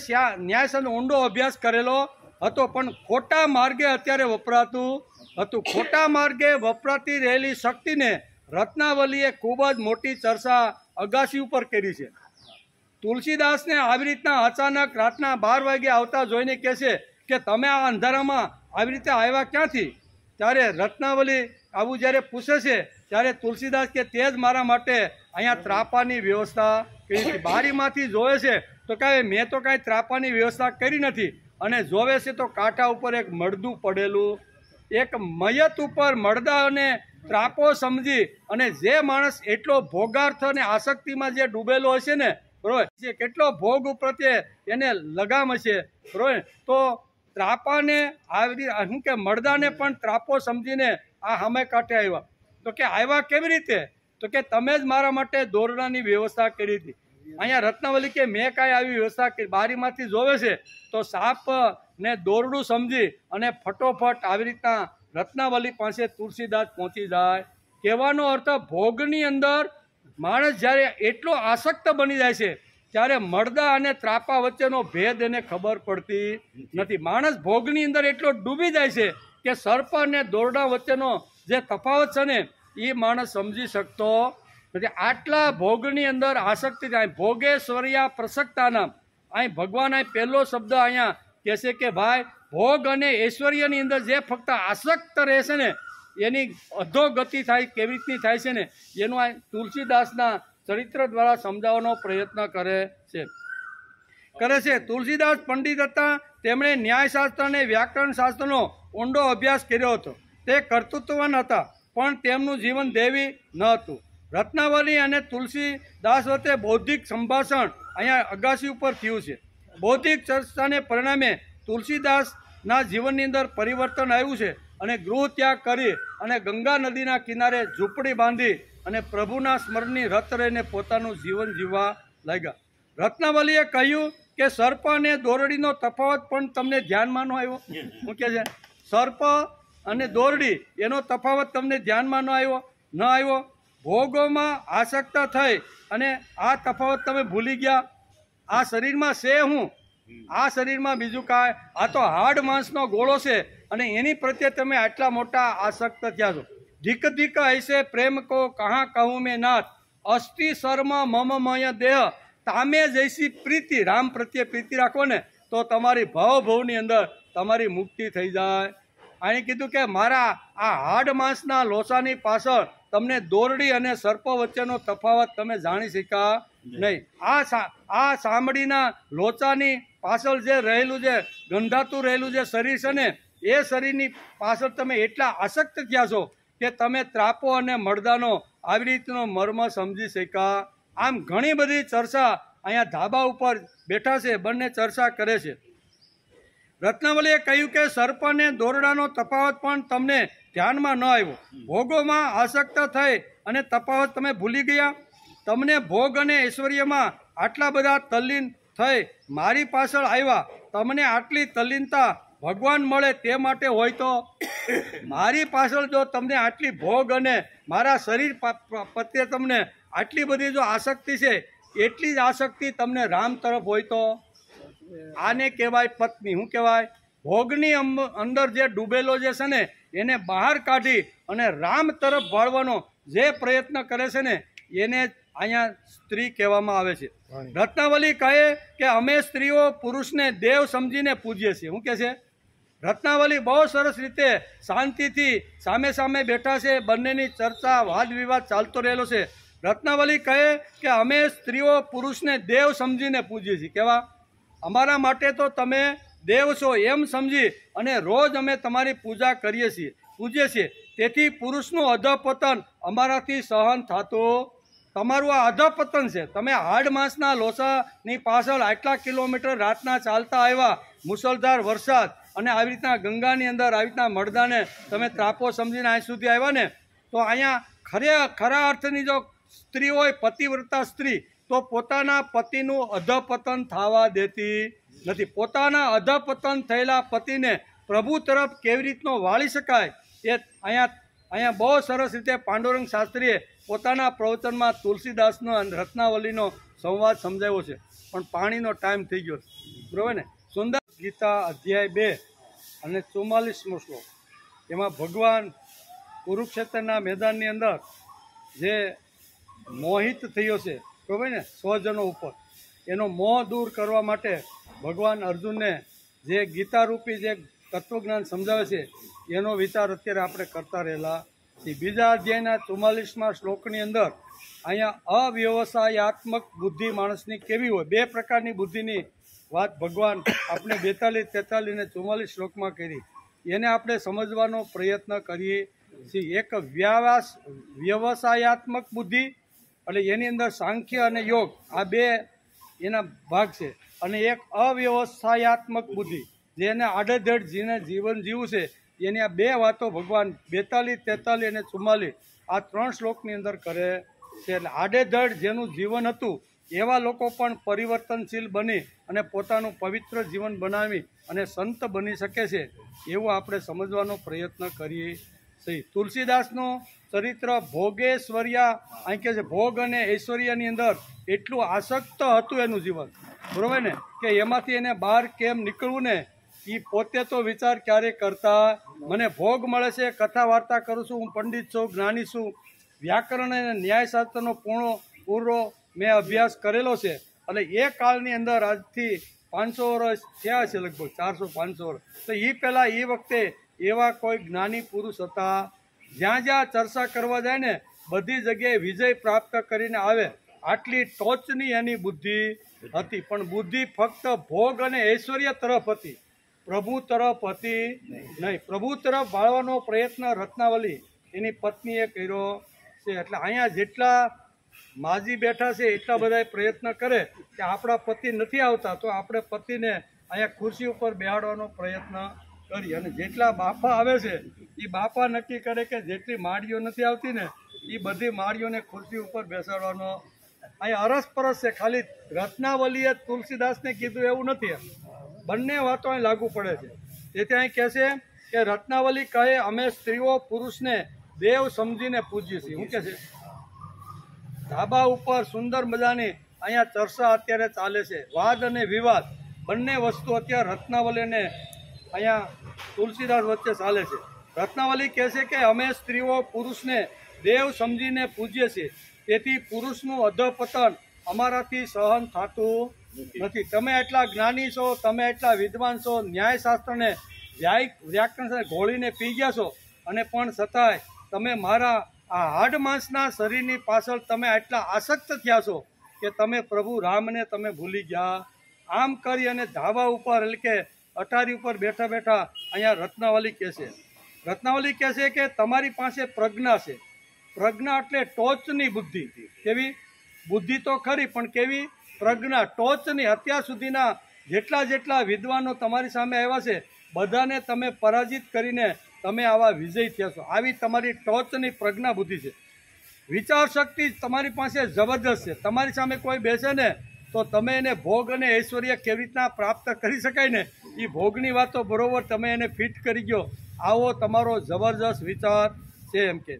ન્યાયશાસ્ત્રનો ઊંડો અભ્યાસ કરેલો હતો, પણ ખોટા માર્ગે અત્યારે વપરાતું હતું. ખોટા માર્ગે વપરાતી રહેલી શક્તિને રત્નાવલીએ ખૂબ જ મોટી ચર્ચા અગાસી ઉપર કરી છે. તુલસીદાસને આવી રીતના અચાનક રાતના 12 વાગે આવતા જોઈને કહે છે કે તમે આ અંધારામાં આવી રીતે આવ્યા ક્યાંથી? ત્યારે રત્નાવલી આવું જ્યારે પૂછે છે ત્યારે તુલસીદાસ કે તે જ મારા માટે અહીંયા ત્રાપાની વ્યવસ્થા કરી હતી. બારીમાંથી જોવે છે તો કાંઈ મેં તો કાંઈ ત્રાપાની વ્યવસ્થા કરી નથી, અને જોવે છે તો કાંઠા ઉપર એક મળદું પડેલું, એક મયત ઉપર મળદા અને ત્રાપો સમજી, અને જે માણસ એટલો ભોગાર્થ અને આસક્તિમાં જે ડૂબેલો હશે ને, બરોબર, કેટલો ભોગ પ્રત્યે એને લગામ હશે, બરોબર, તો ત્રાપાને આવી શું કે મળદાને પણ ત્રાપો સમજીને આ સામે કાંઠે આવ્યા. તો કે આવ્યા કેવી રીતે? તો કે તમે જ મારા માટે દોરડાની વ્યવસ્થા કરી હતી. અહીંયા રત્નાવલી કે મેં કાંઈ આવી વ્યવસ્થા કરી? બારીમાંથી જોવે છે તો સાપ ને દોરડું સમજી અને ફટોફટ આવી રીતના રત્નાવલી પાસે તુલસીદાસ પહોંચી જાય. કહેવાનો અર્થ ભોગની અંદર માણસ જ્યારે એટલો આસક્ત બની જાય છે ત્યારે મળદા અને ત્રાપા વચ્ચેનો ભેદ એને ખબર પડતી નથી. માણસ ભોગની અંદર એટલો ડૂબી જાય છે કે સર્પ અને દોરડા વચ્ચેનો જે તફાવત છે ને એ માણસ સમજી શકતો નથી. આટલા ભોગની અંદર આસક્તિ થાય. ભોગેશ્વર્યા પ્રસક્તાના, અહીં ભગવાન અહીં પહેલો શબ્દ અહીંયા કહે છે કે ભાઈ ભોગ અને ઐશ્વર્યની અંદર જે ફક્ત આસક્ત રહેશે ને એની અધોગતિ થાય. કેવી રીતની થાય છે ને એનું આ તુલસીદાસના ચરિત્ર દ્વારા સમજાવવાનો પ્રયત્ન કરે છે. તુલસીદાસ પંડિત હતા. તેમણે ન્યાયશાસ્ત્ર અને વ્યાકરણ શાસ્ત્રનો ઊંડો અભ્યાસ કર્યો હતો. તે કર્તૃત્વવાન હતા પણ તેમનું જીવન દેવી ન હતું. રત્નાવલી અને તુલસીદાસ વચ્ચે બૌદ્ધિક સંભાષણ અહીંયા અગાસી ઉપર થયું છે. બૌદ્ધિક ચર્ચાને પરિણામે તુલસીદાસના જીવનની અંદર પરિવર્તન આવ્યું છે, અને ગૃહ ત્યાગ કરી અને ગંગા નદીના કિનારે ઝૂંપડી બાંધી અને પ્રભુના સ્મરણની રત રહીને પોતાનું જીવન જીવવા લાગ્યા. રત્નાવલીએ કહ્યું કે સર્પ અને દોરડીનો તફાવત પણ તમને ધ્યાનમાં ન આવ્યો? શું કહે છે? સર્પ અને દોરડી એનો તફાવત તમને ધ્યાનમાં ન આવ્યો? ભોગોમાં આસક્ત થઈ અને આ તફાવત તમે ભૂલી ગયા? આ શરીરમાં છે હું? આ શરીરમાં બીજું કાંઈ? આ તો હાડ માંસનો ગોળો છે, અને એની પ્રત્યે તમે આટલા મોટા આસક્ત થયા છો. ધિક ધિક ऐसे પ્રેમ કો કહા કહું મેં નાથ, અસ્થિ શર્મ મમ મય દેહ, તામે જૈસી પ્રીતિ. રામ પ્રત્યે પ્રીતિ રાખો ને તો તમારી ભવની અંદર તમારી મુક્તિ થઈ જાય. અહીં કીધું કે મારા આ હાડ માંસના લોસાની પાછળ તમને દોરડી અને સર્પ વચ્ચેનો તફાવત તમે જાણી શક્યા નહીં. આ ચામડીના લોચાની પાછળ જે રહેલું, જે ગંધાતું રહેલું જે શરીર છે ને એ શરીરની પાછળ તમે એટલા આસક્ત થયા છો કે તમે ત્રાપો અને મળદાનો આવી રીતનો મર્મ સમજી શક્યા. આમ ઘણી બધી ચર્ચા અહીંયા ધાબા ઉપર બેઠા છે, બંને ચર્ચા કરે છે. રત્નાવલીએ કહ્યું કે સર્પ અને દોરડાનો તફાવત પણ તમને ધ્યાનમાં ન આવ્યો. ભોગોમાં આસક્ત થઈ અને તફાવત તમે ભૂલી ગયા. તમને ભોગ અને ઐશ્વર્યમાં આટલા બધા તલ્લીન થઈ મારી પાછળ આવ્યા તમને આટલી તલ્લીનતા ભગવાન મળે તે માટે હોય તો મારી પાછળ જો તમને આટલી ભોગ અને મારા શરીર પ્રત્યે તમને આટલી બધી જો આસક્તિ છે, એટલી જ આસક્તિ તમને રામ તરફ હોય તો આને કહેવાય પત્ની. શું કહેવાય? ભોગની અંદર જે ડૂબેલો જે છે ને એને બહાર કાઢી અને રામ તરફ વાળવાનો જે પ્રયત્ન કરે છે ને એને અહીંયા સ્ત્રી કહેવામાં આવે છે. રત્નાવલી કહે કે અમે સ્ત્રીઓ પુરુષને દેવ સમજીને પૂજીએ છીએ. શું કહે છે? રત્નાવલી બહુ સરસ રીતે શાંતિથી સામે સામે બેઠા છે, બંનેની ચર્ચા વાદ વિવાદ ચાલતો રહેલો છે. રત્નાવલી કહે કે અમે સ્ત્રીઓ પુરુષને દેવ સમજીને પૂજીએ છીએ. કેવા? અમારા માટે તો તમે દેવ છો એમ સમજી અને રોજ અમે તમારી પૂજા પૂજીએ છીએ. તેથી પુરુષનું અધપતન અમારાથી સહન થતું. તમારું આ અધપતન છે. તમે હાડ માંસના લોસાની પાછળ આટલા કિલોમીટર રાતના ચાલતા આવ્યા, મુસળધાર વરસાદ અને આવી રીતના ગંગાની અંદર આવી રીતના મળદાને તમે ત્રાપો સમજીને અહીં સુધી આવ્યા ને, તો અહીંયા ખરા અર્થની જો સ્ત્રી હોય, પતિવ્રતા સ્ત્રી, તો પોતાના પતિનું અધપતન થવા દેતી નથી. પોતાના અધપતન થયેલા પતિને પ્રભુ તરફ કેવી રીતનો વાળી શકાય એ અહીંયા બહુ સરસ રીતે પાંડુરંગ શાસ્ત્રીએ પોતાના પ્રવચનમાં તુલસીદાસનો અને રત્નાવલીનો સંવાદ સમજાવ્યો છે. પણ પાણીનો ટાઈમ થઈ ગયો છે, બરાબર ને? સુંદર ગીતા અધ્યાય 2 અને 44મો શ્લોક, એમાં ભગવાન કુરુક્ષેત્રના મેદાનની અંદર જે મોહિત થયો છે, બરાબર ને, સ્વજનો ઉપર, એનો મોહ દૂર કરવા માટે ભગવાન અર્જુનને જે ગીતારૂપી જે તત્વજ્ઞાન સમજાવે છે એનો વિચાર અત્યારે આપણે કરતા રહેલા છીએ. બીજા અધ્યાયના 44મા શ્લોકની અંદર અહીંયા અવ્યવસાયાત્મક બુદ્ધિ માણસની કેવી હોય, 2 પ્રકારની બુદ્ધિની વાત ભગવાન આપણે 42, 43 અને 44 શ્લોકમાં કરી. એને આપણે સમજવાનો પ્રયત્ન કરીએ છીએ. એક વ્યવસાયાત્મક બુદ્ધિ, એટલે એની અંદર સાંખ્ય અને યોગ આ 2 એના ભાગ છે. અને એક અવ્યવસાયાત્મક બુદ્ધિ, જેને આડેધડ જીવન જીવવું છે, એની આ 2 વાતો ભગવાન 42, 43 અને 44 આ 3 શ્લોકની અંદર કરે છે. એટલે આડેધડ જેનું જીવન હતું એવા લોકો પણ પરિવર્તનશીલ બની અને પોતાનું પવિત્ર જીવન બનાવી અને સંત બની શકે છે, એવું આપણે સમજવાનો પ્રયત્ન કરીએ છીએ. તુલસીદાસનું ચરિત્ર ભોગેશ્વર્યા, અહીં કહે છે ભોગ અને ઐશ્વર્યની અંદર એટલું આસક્ત હતું એનું જીવન, બરાબર ને, કે એમાંથી એને બહાર કેમ નીકળવું ને એ પોતે તો વિચાર ક્યારેય કરતા. મને ભોગ મળે છે, કથા વાર્તા કરું છું, હું પંડિત છું, જ્ઞાની છું, વ્યાકરણ અને ન્યાયશાસ્ત્રનો પૂરો મેં અભ્યાસ કરેલો છે. એટલે એ કાળની અંદર આજથી 500 વર્ષ થયા છે, લગભગ 400-500 વર્ષ. તો એ પહેલાં એ વખતે એવા કોઈ જ્ઞાની પુરુષ હતા, જ્યાં જ્યાં ચર્ચા કરવા જાય ને બધી જગ્યાએ વિજય પ્રાપ્ત કરીને આવે. આટલી ટોચની એની બુદ્ધિ હતી, પણ બુદ્ધિ ફક્ત ભોગ અને ઐશ્વર્ય તરફ હતી, પ્રભુ તરફ હતી નહીં. પ્રભુ તરફ વાળવાનો પ્રયત્ન રત્નાવલી એની પત્નીએ કર્યો છે. એટલે અહીંયા જેટલા માજી બેઠા છે એટલા બધા પ્રયત્ન કરે કે આપણા પતિ નથી આવતા તો આપણે પતિને અહીંયા ખુરશી ઉપર બેહાડવાનો પ્રયત્ન કરીએ. અને જેટલા બાપા આવે છે એ બાપા નક્કી કરે કે જેટલી માળીઓ નથી આવતી ને એ બધી માળીઓને ખુરશી ઉપર બેસાડવાનો અહીંયા અરસપરસ છે. ખાલી રત્નાવલીએ તુલસીદાસને કીધું એવું નથી, બંને વાતો અહીં લાગુ પડે છે. તેથી અહીં કહે છે કે રત્નાવલી કહે અમે સ્ત્રીઓ પુરુષને દેવ સમજીને પૂજીએ છીએ. શું કહે છે? ધાબા ઉપર સુંદર મજાની અહીંયા ચર્ચા અત્યારે ચાલે છે, વાદ અને વિવાદ બંને વસ્તુ અત્યારે રત્નાવલી અને અહીંયા તુલસીદાસ વચ્ચે ચાલે છે. રત્નાવલી કહે છે કે અમે સ્ત્રીઓ પુરુષને દેવ સમજીને પૂજીએ છીએ, તેથી પુરુષનું અધપતન અમારાથી સહન થતું નથી. તમે એટલા જ્ઞાની છો, તમે એટલા વિદ્વાન છો, ન્યાયશાસ્ત્રને વ્યાકરણ ઘોળીને પી ગયા છો, અને પણ છતાંય તમે મારા આ હાડ માંસના શરીરની પાછળ તમે આટલા આસક્ત થયા છો કે તમે પ્રભુ રામને તમે ભૂલી ગયા. આમ કરી અને ધાબા ઉપર એટલે કે અટારી ઉપર બેઠા બેઠા અહીંયા રત્નાવલી કહે છે કે તમારી પાસે પ્રજ્ઞા છે. પ્રજ્ઞા એટલે ટોચની બુદ્ધિ. કેવી બુદ્ધિ તો ખરી, પણ કેવી પ્રજ્ઞા, ટોચની. અત્યાર સુધીના જેટલા વિદ્વાનો તમારી સામે આવ્યા છે બધાને તમે પરાજિત કરીને તમે આવા વિજય થયા છો. આવી તમારી ટોચની પ્રજ્ઞા બુદ્ધિ છે. વિચાર શક્તિ તમારી પાસે જબરદસ્ત છે. તમારી સામે કોઈ બેસે ને તો તમે એને ભોગ અને ઐશ્વર્ય કેવી રીતના પ્રાપ્ત કરી શકાય ને, એ ભોગની વાતો બરોબર તમે એને ફિટ કરી ગયો. આવો તમારો જબરજસ્ત વિચાર છે. એમ કે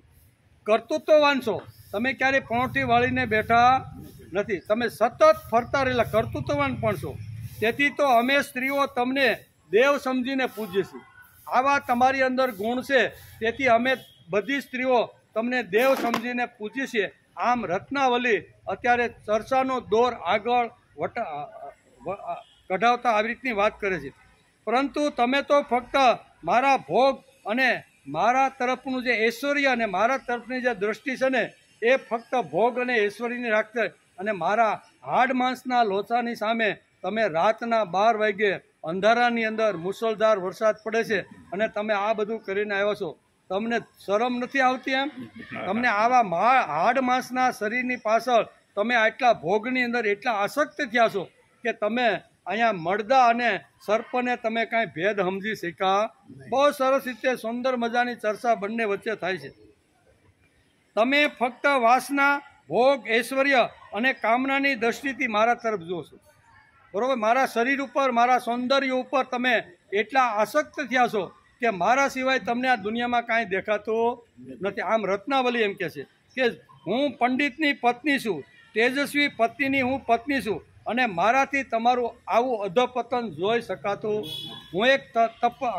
કર્તૃત્વવાન છો, તમે ક્યારેય પણોઠી વાળીને બેઠા નથી, તમે સતત ફરતા રહેલા કર્તૃત્વવાન પણ છો. તેથી તો અમે સ્ત્રીઓ તમને દેવ સમજીને પૂજીએ છીએ. આવા તમારી અંદર ગુણ છે, તેથી અમે બધી સ્ત્રીઓ તમને દેવ સમજીને પૂજીએ છીએ. આમ રત્નાવલી અત્યારે ચર્ચાનો દોર આગળ કઢાવતા આવી રીતની વાત કરે છે. પરંતુ તમે તો ફક્ત મારા ભોગ અને મારા તરફનું જે ઐશ્વર્ય અને મારા તરફની જે દ્રષ્ટિ છે ને, એ ફક્ત ભોગ અને ઐશ્વર્યની રાખશે. અને મારા હાડ માંસના લોચાની સામે તમે રાતના 12 વાગ્યે અંધારાની અંદર મુસળધાર વરસાદ પડે છે અને તમે આ બધું કરીને આવ્યા છો. તમને શરમ નથી આવતી? એમ તમને આવા હાડ માંસના શરીરની પાછળ તમે આટલા ભોગની અંદર એટલા આસક્ત થયા છો કે તમે અહીંયા મળદા અને સર્પને તમે કાંઈ ભેદ સમજી શક્યા? બહુ સરસ રીતે સુંદર મજાની ચર્ચા બંને વચ્ચે થાય છે. તમે ફક્ત વાસના, ભોગ, ઐશ્વર્ય અને કામનાની દ્રષ્ટિથી મારા તરફ જોશો, બરોબર? મારા શરીર ઉપર, મારા સૌંદર્ય ઉપર તમે એટલા આસક્ત થયા છો કે મારા સિવાય તમને આ દુનિયામાં કાંઈ દેખાતું નથી. આમ રત્નાવલી એમ કહે છે કે હું પંડિતની પત્ની છું, તેજસ્વી પત્નીની હું પત્ની છું, અને મારાથી તમારું આવું અધપતન જોઈ શકાતું. હું એક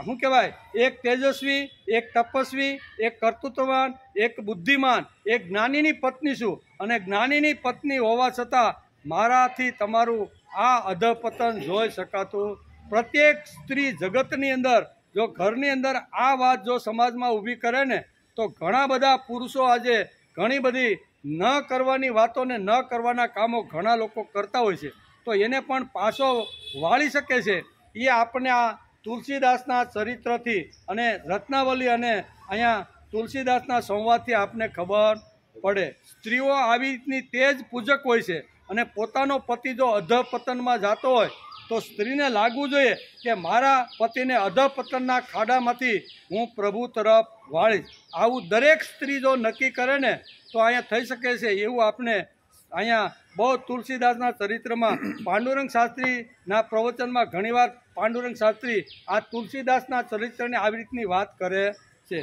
શું કહેવાય, એક તેજસ્વી, એક તપસ્વી, એક કર્તૃત્વવાન, એક બુદ્ધિમાન, એક જ્ઞાનીની પત્ની છું, અને જ્ઞાનીની પત્ની હોવા છતાં મારાથી તમારું આ અધપતન જોઈ શકાતું. પ્રત્યેક સ્ત્રી જગતની અંદર જો ઘરની અંદર આ વાત જો સમાજમાં ઊભી કરે ને, તો ઘણા બધા પુરુષો આજે ઘણી બધી ન કરવાની વાતોને ન કરવાના કામો ઘણા લોકો કરતા હોય છે, તો એને પણ પાછો વાળી શકે છે. એ આપણે આ તુલસીદાસના ચરિત્રથી અને રત્નાવલી અને અહીંયા તુલસીદાસના સંવાદથી આપને ખબર પડે. સ્ત્રીઓ આવી રીતની તેજ પૂજક હોય છે, અને પોતાનો પતિ જો અધપતનમાં જતો હોય તો સ્ત્રીને લાગવું જોઈએ કે મારા પતિને અધપતનના ખાડામાંથી હું પ્રભુ તરફ વાળીશ. આવું દરેક સ્ત્રી જો નક્કી કરે ને તો અહીંયા થઈ શકે છે. એવું આપણે અહીંયા બહુ તુલસીદાસના ચરિત્રમાં પાંડુરંગ શાસ્ત્રીના પ્રવચનમાં ઘણીવાર પાંડુરંગ શાસ્ત્રી આ તુલસીદાસના ચરિત્રની આવી રીતની વાત કરે છે.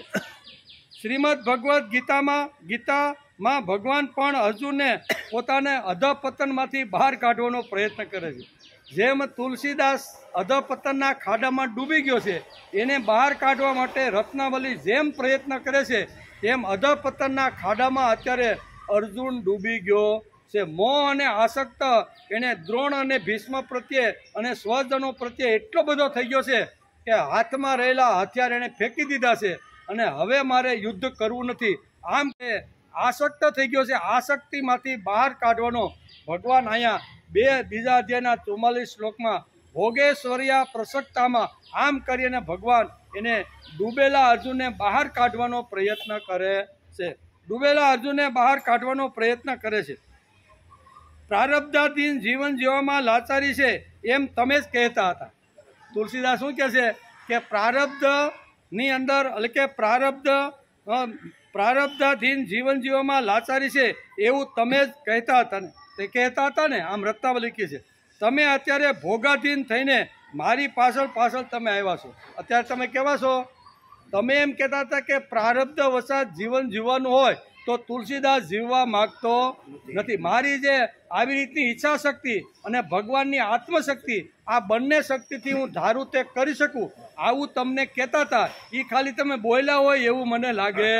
શ્રીમદ ભગવદ્ ગીતામાં ભગવાન પણ અર્જુનને પોતાને અધપતનમાંથી બહાર કાઢવાનો પ્રયત્ન કરે છે. જેમ તુલસીદાસ અધપતનના ખાડામાં ડૂબી ગયો છે, એને બહાર કાઢવા માટે રત્નાવલી જેમ પ્રયત્ન કરે છે, તેમ અધપતનના ખાડામાં અત્યારે અર્જુન ડૂબી ગયો છે. મોહ અને આસક્ત એને દ્રોણ અને ભીષ્મ પ્રત્યે અને સ્વજનો પ્રત્યે એટલો બધો થઈ ગયો છે કે હાથમાં રહેલા હથિયાર એને ફેંકી દીધા છે, અને હવે મારે યુદ્ધ કરવું નથી. આમ એ આસક્ત થઈ ગયો છે. આસક્તિમાંથી બહાર કાઢવાનો ભગવાન અહીંયા બીજા અધ્યાયના 44 શ્લોકમાં ભોગેશ્વર્યા પ્રસક્તામાં આમ કરીને ભગવાન એને ડૂબેલા અર્જુનને બહાર કાઢવાનો પ્રયત્ન કરે છે. ડૂબેલા અર્જુનને બહાર કાઢવાનો પ્રયત્ન કરે છે. પ્રારબ્ધાધીન જીવન જીવવામાં લાચારી છે એમ તમે જ કહેતા હતા. તુલસીદાસ શું કહે છે કે પ્રારબ્ધની અંદર એટલે કે પ્રારબ્ધાધીન જીવન જીવવામાં લાચારી છે એવું તમે જ કહેતા હતા ને, તે કહેતા હતા ને. આમ રત્નાવલી કહે છે તમે અત્યારે ભોગાધીન થઈને મારી પાછળ તમે આવ્યા છો. અત્યારે તમે કેવા છો? તમે એમ કહેતા હતા કે પ્રારબ્ધ વસાત જીવન જીવવાનું હોય તો તુલસીદાસ જીવવા માગતો નથી. મારી જે આવી રીતની ઈચ્છા શક્તિ અને ભગવાનની આત્મશક્તિ, આ બંને શક્તિથી હું ધારું તે કરી શકું, આવું તમને કહેતા હતા. એ ખાલી તમે બોલ્યા હોય એવું મને લાગે.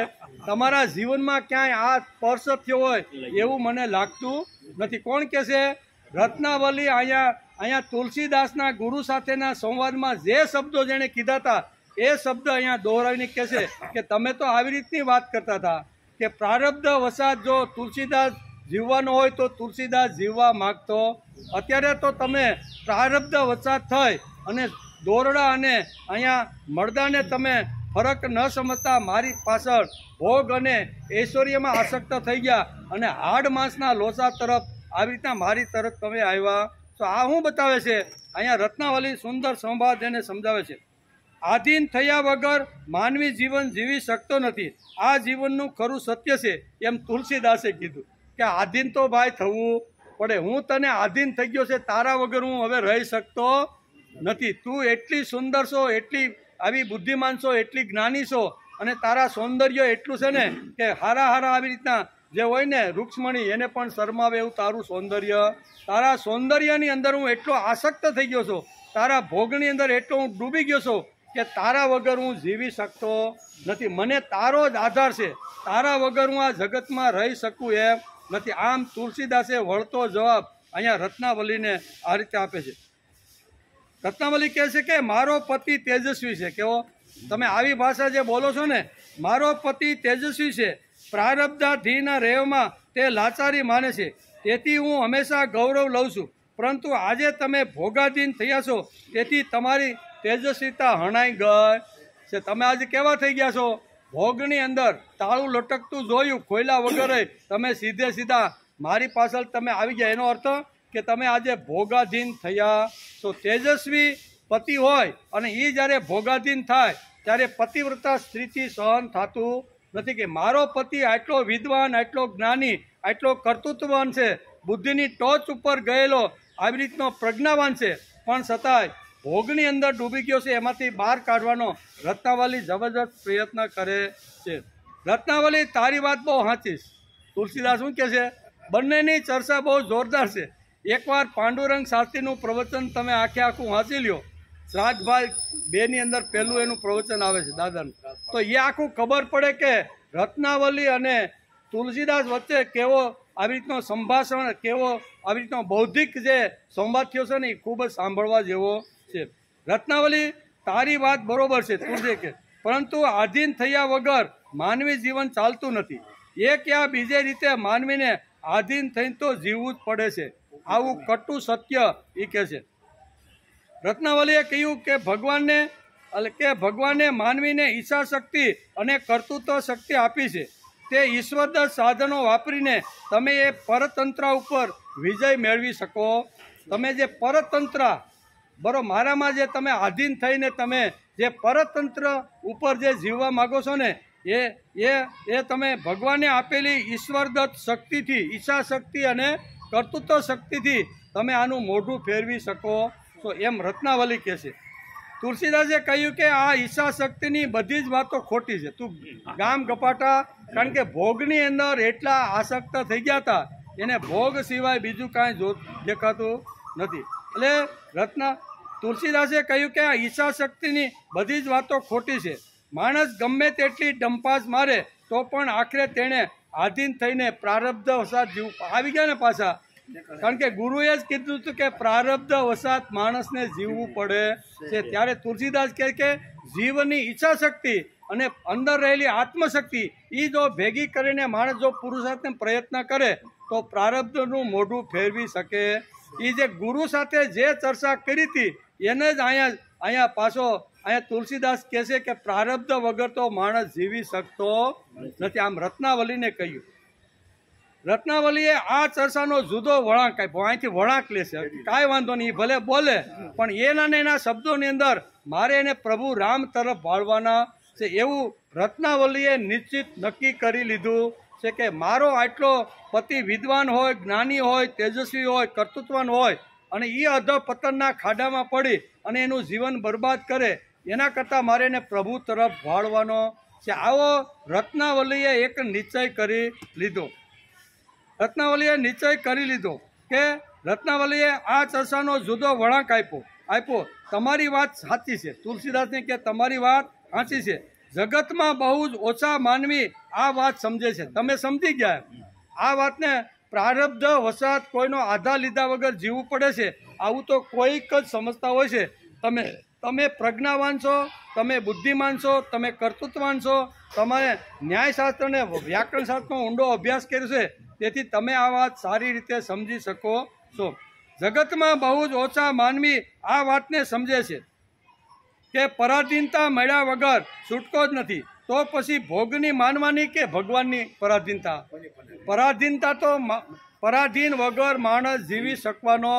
તમારા જીવનમાં ક્યાંય આ સ્પર્શ થયો હોય એવું મને લાગતું નથી. કોણ કહે છે? રત્નાવલી અહીંયા તુલસીદાસના ગુરુ સાથેના સંવાદમાં જે શબ્દો જેણે કીધા હતા એ શબ્દ અહીંયા દોહરાવીને કહે છે કે તમે તો આવી રીતની વાત કરતા હતા કે પ્રારબ્ધ વસાત જો તુલસીદાસ જીવવાનો હોય તો તુલસીદાસ જીવવા માગતો. અત્યારે તો તમે પ્રારબ્ધ વસાત થઈ અને દોરડા અને અહીંયા મળદાને તમે ફરક ન સમજતા મારી પાછળ ભોગ અને ઐશ્વર્યમાં આસક્ત થઈ ગયા અને હાડ માંસના લોચા તરફ આવી રીતના મારી તરફ તમે આવ્યા. તો આ શું બતાવે છે? અહીંયા રત્નાવલી સુંદર સંવાદ એને સમજાવે છે. આધીન થયા વગર માનવી જીવન જીવી શકતો નથી. આ જીવનનું ખરું સત્ય છે એમ તુલસીદાસે કીધું કે આધીન તો ભાઈ થવું પડે. હું તને આધીન થઈ ગયો છે, તારા વગર હું હવે રહી શકતો નથી. તું એટલી સુંદર છો, એટલી આવી બુદ્ધિમાન છો, એટલી જ્ઞાની છો, અને તારા સૌંદર્ય એટલું છે ને કે હારા આવી રીતના જે હોય ને રૂક્ષ્મણી એને પણ શરમાવે એવું તારું સૌંદર્ય. તારા સૌંદર્યની અંદર હું એટલો આસક્ત થઈ ગયો છું, તારા ભોગની અંદર એટલો હું ડૂબી ગયો છું કે તારા વગર હું જીવી શકતો નથી. મને તારો જ આધાર છે, તારા વગર હું આ જગતમાં રહી શકું એમ નથી. આમ તુલસીદાસે વળતો જવાબ અહીંયા રત્નાવલીને આ રીતે આપે છે. રત્નાવલી કહે છે કે મારો પતિ તેજસ્વી છે. કેવો તમે આવી ભાષા જે બોલો છો ને, મારો પતિ તેજસ્વી છે, પ્રારબ્ધાધીના રેવમાં તે લાચારી માને છે, તેથી હું હંમેશા ગૌરવ લઉં છું. પરંતુ આજે તમે ભોગાધીન થયા છો, તેથી તમારી તેજસ્વીતા હણાઈ ગઈ છે. તમે આજે કેવા થઈ ગયા છો? ભોગની અંદર તાળું લટકતું જોયું, ખોયલા વગર તમે સીધા મારી પાછળ તમે આવી ગયા. એનો અર્થ કે તમે આજે ભોગાધીન થયા છો. તેજસ્વી પતિ હોય અને એ જ્યારે ભોગાધીન થાય ત્યારે પતિવ્રતા સ્ત્રીથી સહન થતું નથી કે મારો પતિ આટલો વિદ્વાન, આટલો જ્ઞાની, આટલો કર્તૃત્વવાન છે, બુદ્ધિની ટોચ ઉપર ગયેલો, આવી રીતનો પ્રજ્ઞાવાન છે, પણ છતાંય ભોગની અંદર ડૂબી ગયો છે. એમાંથી બહાર કાઢવાનો રત્નાવલી જબરજસ્ત પ્રયત્ન કરે છે. રત્નાવલી તારી વાત બહુ સાચી. તુલસીદાસ શું કહે છે? બંનેની ચર્ચા બહુ જોરદાર છે. એકવાર પાંડુરંગ શાસ્ત્રીનું પ્રવચન તમે આખું વાંચી લ્યો. શ્રાદ્ધભાઈ 2 ની અંદર પહેલું એનું પ્રવચન આવે છે દાદાનું, તો એ આખું ખબર પડે કે રત્નાવલી અને તુલસીદાસ વચ્ચે કેવો આવી રીતનો સંભાષણ, કેવો આવી રીતનો બૌદ્ધિક જે સંવાદ થયો છે ને એ ખૂબ જ સાંભળવા જેવો છે. રત્નાવલી તારી વાત બરોબર છે તુલસી કે, પરંતુ આધીન થયા વગર માનવી જીવન ચાલતું નથી. એક યા બીજે રીતે માનવીને આધીન થઈને તો જીવવું જ પડે છે. આવું કટુ સત્ય એ કહે છે. રત્નાવલીએ કહ્યું કે ભગવાને માનવીને ઈચ્છા શક્તિ અને કર્તૃત્વ શક્તિ આપી છે. તે ઈશ્વરદત્ત સાધનો વાપરીને તમે એ પરતંત્ર ઉપર વિજય મેળવી શકો. તમે જે પરતંત્ર મારામાં જે તમે આધીન થઈને તમે જે પરતંત્ર ઉપર જે જીવવા માગો છો ને, એ તમે ભગવાને આપેલી ઈશ્વરદત્ત શક્તિથી, ઈચ્છા શક્તિ અને કર્તૃત્વ શક્તિથી તમે આનું મોઢું ફેરવી શકો છો, એમ રત્નાવલી કહે છે. તુલસીદાસે કહ્યું કે આ ઈચ્છા શક્તિની બધી જ વાતો ખોટી છે. તું ગામ ગપાટા, કારણ કે ભોગની અંદર એટલા આસક્ત થઈ ગયા હતા, એને ભોગ સિવાય બીજું કાંઈ દેખાતું નથી. એટલે તુલસીદાસે કહ્યું કે આ ઈચ્છા શક્તિની બધી જ વાતો ખોટી છે. માણસ ગમે તેટલી ડંપાસ મારે તો પણ આખરે તેણે આધીન થઈને પ્રારબ્ધ વસાત જીવ આવી ગયા ને પાછા. કારણ કે ગુરુએ જ કીધું હતું કે પ્રારબ્ધ વસાત માણસને જીવવું પડે છે. ત્યારે તુલસીદાસ કહે કે જીવની ઈચ્છા શક્તિ અને અંદર રહેલી આત્મશક્તિ એ જો ભેગી કરીને માણસ જો પુરુષાર્થને પ્રયત્ન કરે તો પ્રારબ્ધનું મોઢું ફેરવી શકે. એ જે ગુરુ સાથે જે ચર્ચા કરી હતી એને જ અહીંયા પાછો તુલસીદાસ કહે છે કે પ્રારબ્ધ વગર તો માણસ જીવી શકતો નથી. આમ રત્નાવલીને કહ્યું. રત્નાવલીએ આ ચર્ચાનો જુદો વળાંક આપ્યો. અહીંથી વળાંક લેશે, કાંઈ વાંધો નહીં, ભલે બોલે, પણ એના શબ્દોની અંદર મારે એને પ્રભુ રામ તરફ વાળવાના છે એવું રત્નાવલીએ નિશ્ચિત નક્કી કરી લીધું છે કે મારો આટલો પતિ વિદ્વાન હોય, જ્ઞાની હોય, તેજસ્વી હોય, કર્તૃત્વવાન હોય, અને એ અધપતનના ખાડામાં પડી અને એનું જીવન બરબાદ કરે, એના કરતાં મારે એને પ્રભુ તરફ વાળવાનો છે. આવો રત્નાવલીએ એક નિશ્ચય કરી લીધો. કે રત્નાવલીએ આ ચર્ચાનો જુદો વળાંક આપ્યો. તમારી વાત સાચી છે. તુલસીદાસને કે તમારી વાત સાચી છે. જગતમાં બહુ જ ઓછા માનવી આ વાત સમજે છે. તમે સમજી ગયા આ વાતને? પ્રારબ્ધ વસાત કોઈનો આધાર લીધા વગર જીવવું પડે છે, આવું તો કોઈક જ સમજતા હોય છે. તમે પ્રજ્ઞાવાન છો, તમે બુદ્ધિમાન છો, તમે કર્તૃત્વવાન છો, તમારે ન્યાયશાસ્ત્ર અને વ્યાકરણશાસ્ત્રનો ઊંડો અભ્યાસ કર્યો છે, તેથી તમે આ વાત સારી રીતે સમજી શકો છો. જગતમાં બહુ જ ઓછા માનવી આ વાતને સમજે છે કે પરાધીનતા મળ્યા વગર છૂટકો જ નથી. તો પછી ભોગની માનવાની કે ભગવાનની પરાધીનતા? પરાધીન વગર માણસ જીવી શકવાનો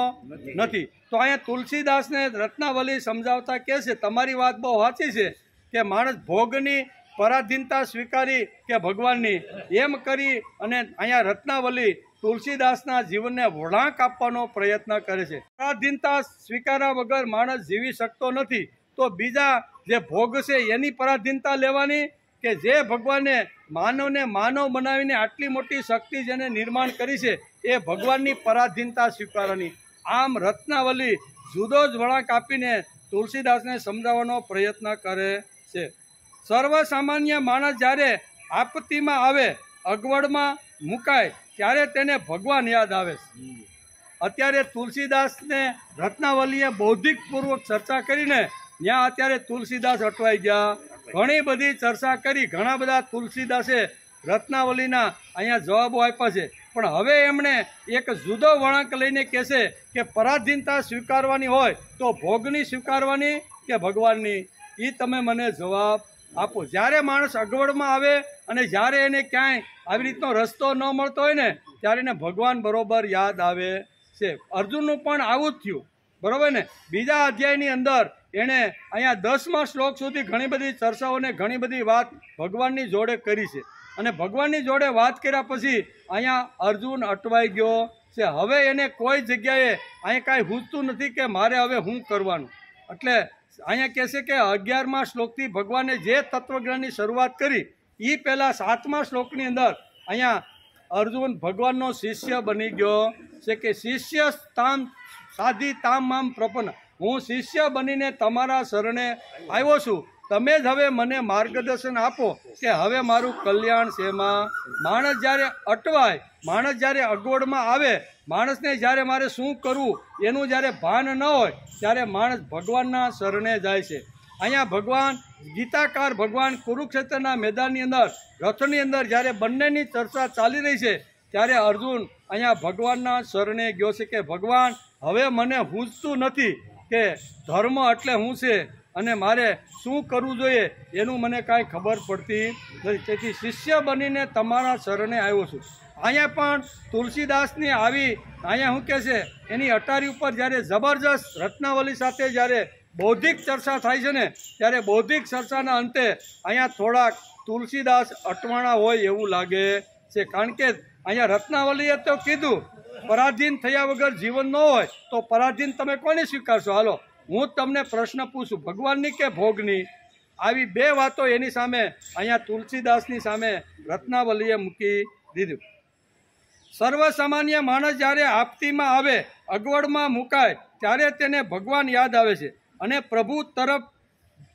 નથી. તો અહીંયા તુલસીદાસને રત્નાવલી સમજાવતા કહે છે તમારી વાત બહુ સાચી છે કે માણસ ભોગની પરાધીનતા સ્વીકારી કે ભગવાનની, એમ કરી અને અહીંયા રત્નાવલી તુલસીદાસના જીવનને વળાંક આપવાનો પ્રયત્ન કરે છે. પરાધીનતા સ્વીકાર્યા વગર માણસ જીવી શકતો નથી. તો બીજા જે ભોગ છે એની પરાધીનતા લેવાની, કે જે ભગવાને માનવને માનવ બનાવીને આટલી મોટી શક્તિ જેને નિર્માણ કરી છે એ ભગવાનની પરાધીનતા સ્વીકારવાની. આમ રત્નાવલી જુદો જ વળાંક આપીને તુલસીદાસને સમજાવવાનો પ્રયત્ન કરે છે. સર્વસામાન્ય માણસ જ્યારે આપત્તિમાં આવે, અગવડમાં મુકાય, ત્યારે તેને ભગવાન યાદ આવે છે. અત્યારે તુલસીદાસને રત્નાવલીએ બૌદ્ધિકપૂર્વક ચર્ચા કરીને ત્યાં અત્યારે તુલસીદાસ અટવાઈ ગયા. ઘણી બધી ચર્ચા કરી, ઘણા બધા તુલસીદાસે રત્નાવલીના અહીંયા જવાબો આપ્યા છે. પણ હવે એમણે એક જુદો વળાંક લઈને કહેશે કે પરાધીનતા સ્વીકારવાની હોય તો ભોગની સ્વીકારવાની કે ભગવાનની, એ તમે મને જવાબ આપો. જ્યારે માણસ અગવડમાં આવે અને જ્યારે એને ક્યાંય આવી રીતનો રસ્તો ન મળતો હોય ને ત્યારે એને ભગવાન બરોબર યાદ આવે છે. અર્જુનનું પણ આવું જ થયું, બરોબર ને. બીજા અધ્યાયની અંદર એણે અહીંયા 10મા શ્લોક સુધી ઘણી બધી ચર્ચાઓને ઘણી બધી વાત ભગવાનની જોડે કરી છે. અને ભગવાનની જોડે વાત કર્યા પછી અહીંયા અર્જુન અટવાઈ ગયો છે. હવે એને કોઈ જગ્યાએ અહીંયા કાંઈ સૂઝતું નથી કે મારે હવે શું કરવાનું. એટલે અહીંયા કહે છે કે 11મા શ્લોકથી ભગવાને જે તત્વજ્ઞાનની શરૂઆત કરી એ પહેલાં 7મા શ્લોકની અંદર અહીંયા અર્જુન ભગવાનનો શિષ્ય બની ગયો છે કે શિષ્ય તામ સાધી તામ મામ પ્રપન્ન, હું શિષ્ય બનીને તમારા શરણે આવ્યો છું. તમે જ હવે મને માર્ગદર્શન આપો કે હવે મારું કલ્યાણ શેમાં. માણસ જ્યારે અટવાય, માણસ જ્યારે અગવડમાં આવે, માણસને જ્યારે મારે શું કરવું એનું જ્યારે ભાન ન હોય ત્યારે માણસ ભગવાનના શરણે જાય છે. અહીંયા ભગવાન ગીતાકાર ભગવાન કુરુક્ષેત્રના મેદાનની અંદર રથની અંદર જ્યારે બંનેની ચર્ચા ચાલી રહી છે ત્યારે અર્જુન અહીંયા ભગવાનના શરણે ગયો છે કે ભગવાન હવે મને સૂઝતું નથી કે ધર્મ એટલે શું છે અને મારે શું કરવું જોઈએ એનું મને કાંઈ ખબર પડતી નથી. તેથી શિષ્ય બનીને તમારા શરણે આવ્યો છું. અહીંયા પણ તુલસીદાસની આવી અહીંયા શું કહે છે એની અટારી ઉપર જ્યારે જબરજસ્ત રત્નાવલી સાથે જ્યારે બૌદ્ધિક ચર્ચા થાય છે ને ત્યારે બૌદ્ધિક ચર્ચાના અંતે અહીંયા થોડાક તુલસીદાસ અટવાણા હોય એવું લાગે છે. કારણ કે અહીંયા રત્નાવલીએ તો કીધું પરાધીન થયા વગર જીવન ન હોય તો પરાધીન તમે કોને સ્વીકારશો. હાલો હું તમને પ્રશ્ન પૂછું, ભગવાનની કે ભોગની? આવી બે વાતો એની સામે અહીંયા તુલસીદાસની સામે રત્નાવલીએ મૂકી દીધું. સર્વસામાન્ય માણસ જ્યારે આપત્તિમાં આવે, અગવડમાં મુકાય, ત્યારે તેને ભગવાન યાદ આવે છે અને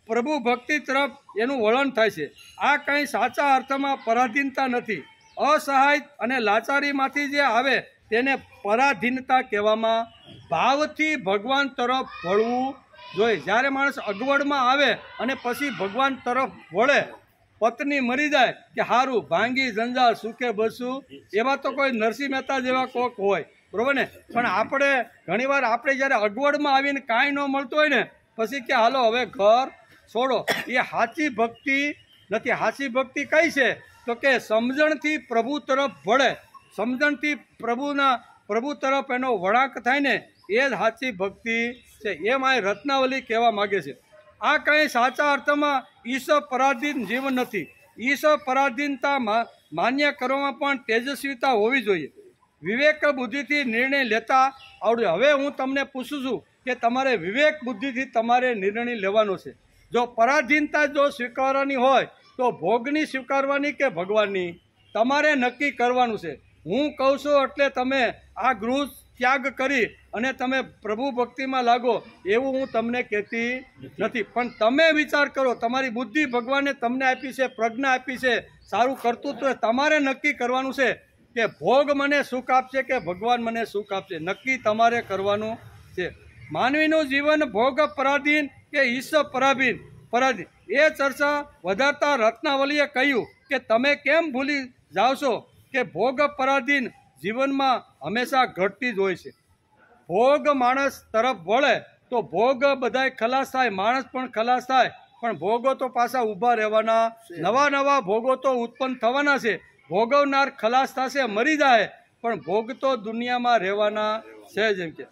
પ્રભુ ભક્તિ તરફ એનું વલણ થાય છે. આ કંઈ સાચા અર્થમાં પરાધીનતા નથી. અસહાય અને લાચારીમાંથી જે આવે તેને પરાધીનતા કહેવામાં. ભાવથી ભગવાન તરફ વળવું જોઈએ. જ્યારે માણસ અગવડમાં આવે અને પછી ભગવાન તરફ વળે, પત્ની મરી જાય કે સારું ભાંગી જંજાળ સુખે બસું, એવા તો કોઈ નરસિંહ મહેતા જેવા કોક હોય, બરોબર ને. પણ આપણે ઘણીવાર આપણે જ્યારે અગવડમાં આવીને કાંઈ ન મળતું હોય ને પછી કે હાલો હવે ઘર છોડો, એ સાચી ભક્તિ નથી. સાચી ભક્તિ કઈ છે તો કે સમજણથી પ્રભુ તરફ વળે, સમજણથી પ્રભુ તરફ એનો વળાંક થાય ને એ જ સાચી ભક્તિ છે. એમ આ રત્નાવલી કહેવા માગે છે. આ કંઈ સાચા અર્થમાં ઈશ્વર પરાધીન જીવન નથી. ઈશ્વર પરાધીનતા માન્ય કરવામાં પણ તેજસ્વીતા હોવી જોઈએ. વિવેક બુદ્ધિથી નિર્ણય લેતા આવડે. હવે હું તમને પૂછું છું કે તમારે વિવેક બુદ્ધિથી તમારે નિર્ણય લેવાનો છે. જો પરાધીનતા જો સ્વીકારવાની હોય તો ભોગની સ્વીકારવાની કે ભગવાનની, તમારે નક્કી કરવાનું છે. હું કહું છું એટલે તમે આ ગૃહ ત્યાગ કરી અને તમે પ્રભુ ભક્તિમાં લાગો એવું હું તમને કહેતી નથી. પણ તમે વિચાર કરો, તમારી બુદ્ધિ ભગવાને તમને આપી છે, પ્રજ્ઞા આપી છે, સારું કરતું તો તમારે નક્કી કરવાનું છે કે ભોગ મને સુખ આપશે કે ભગવાન મને સુખ આપશે. નક્કી તમારે કરવાનું છે. માનવીનું જીવન ભોગ પરાધીન કે ઈશ્વર પરાધીન એ ચર્ચા વધારતા રત્નાવલીએ કહ્યું કે તમે કેમ ભૂલી જાઓ છો કે ભોગ પરાધીન જીવનમાં હંમેશા ઘટતી જ હોય છે. ભોગ માણસ તરફ વળે તો ભોગ બધાય ખલાસ થાય, માણસ પણ ખલાસ થાય, પણ ભોગો તો પાછા ઊભા રહેવાના, નવા નવા ભોગો તો ઉત્પન્ન થવાના છે. ભોગવનાર ખલાસ થશે, મરી જાય, પણ ભોગ તો દુનિયામાં રહેવાના છે. જેમ કે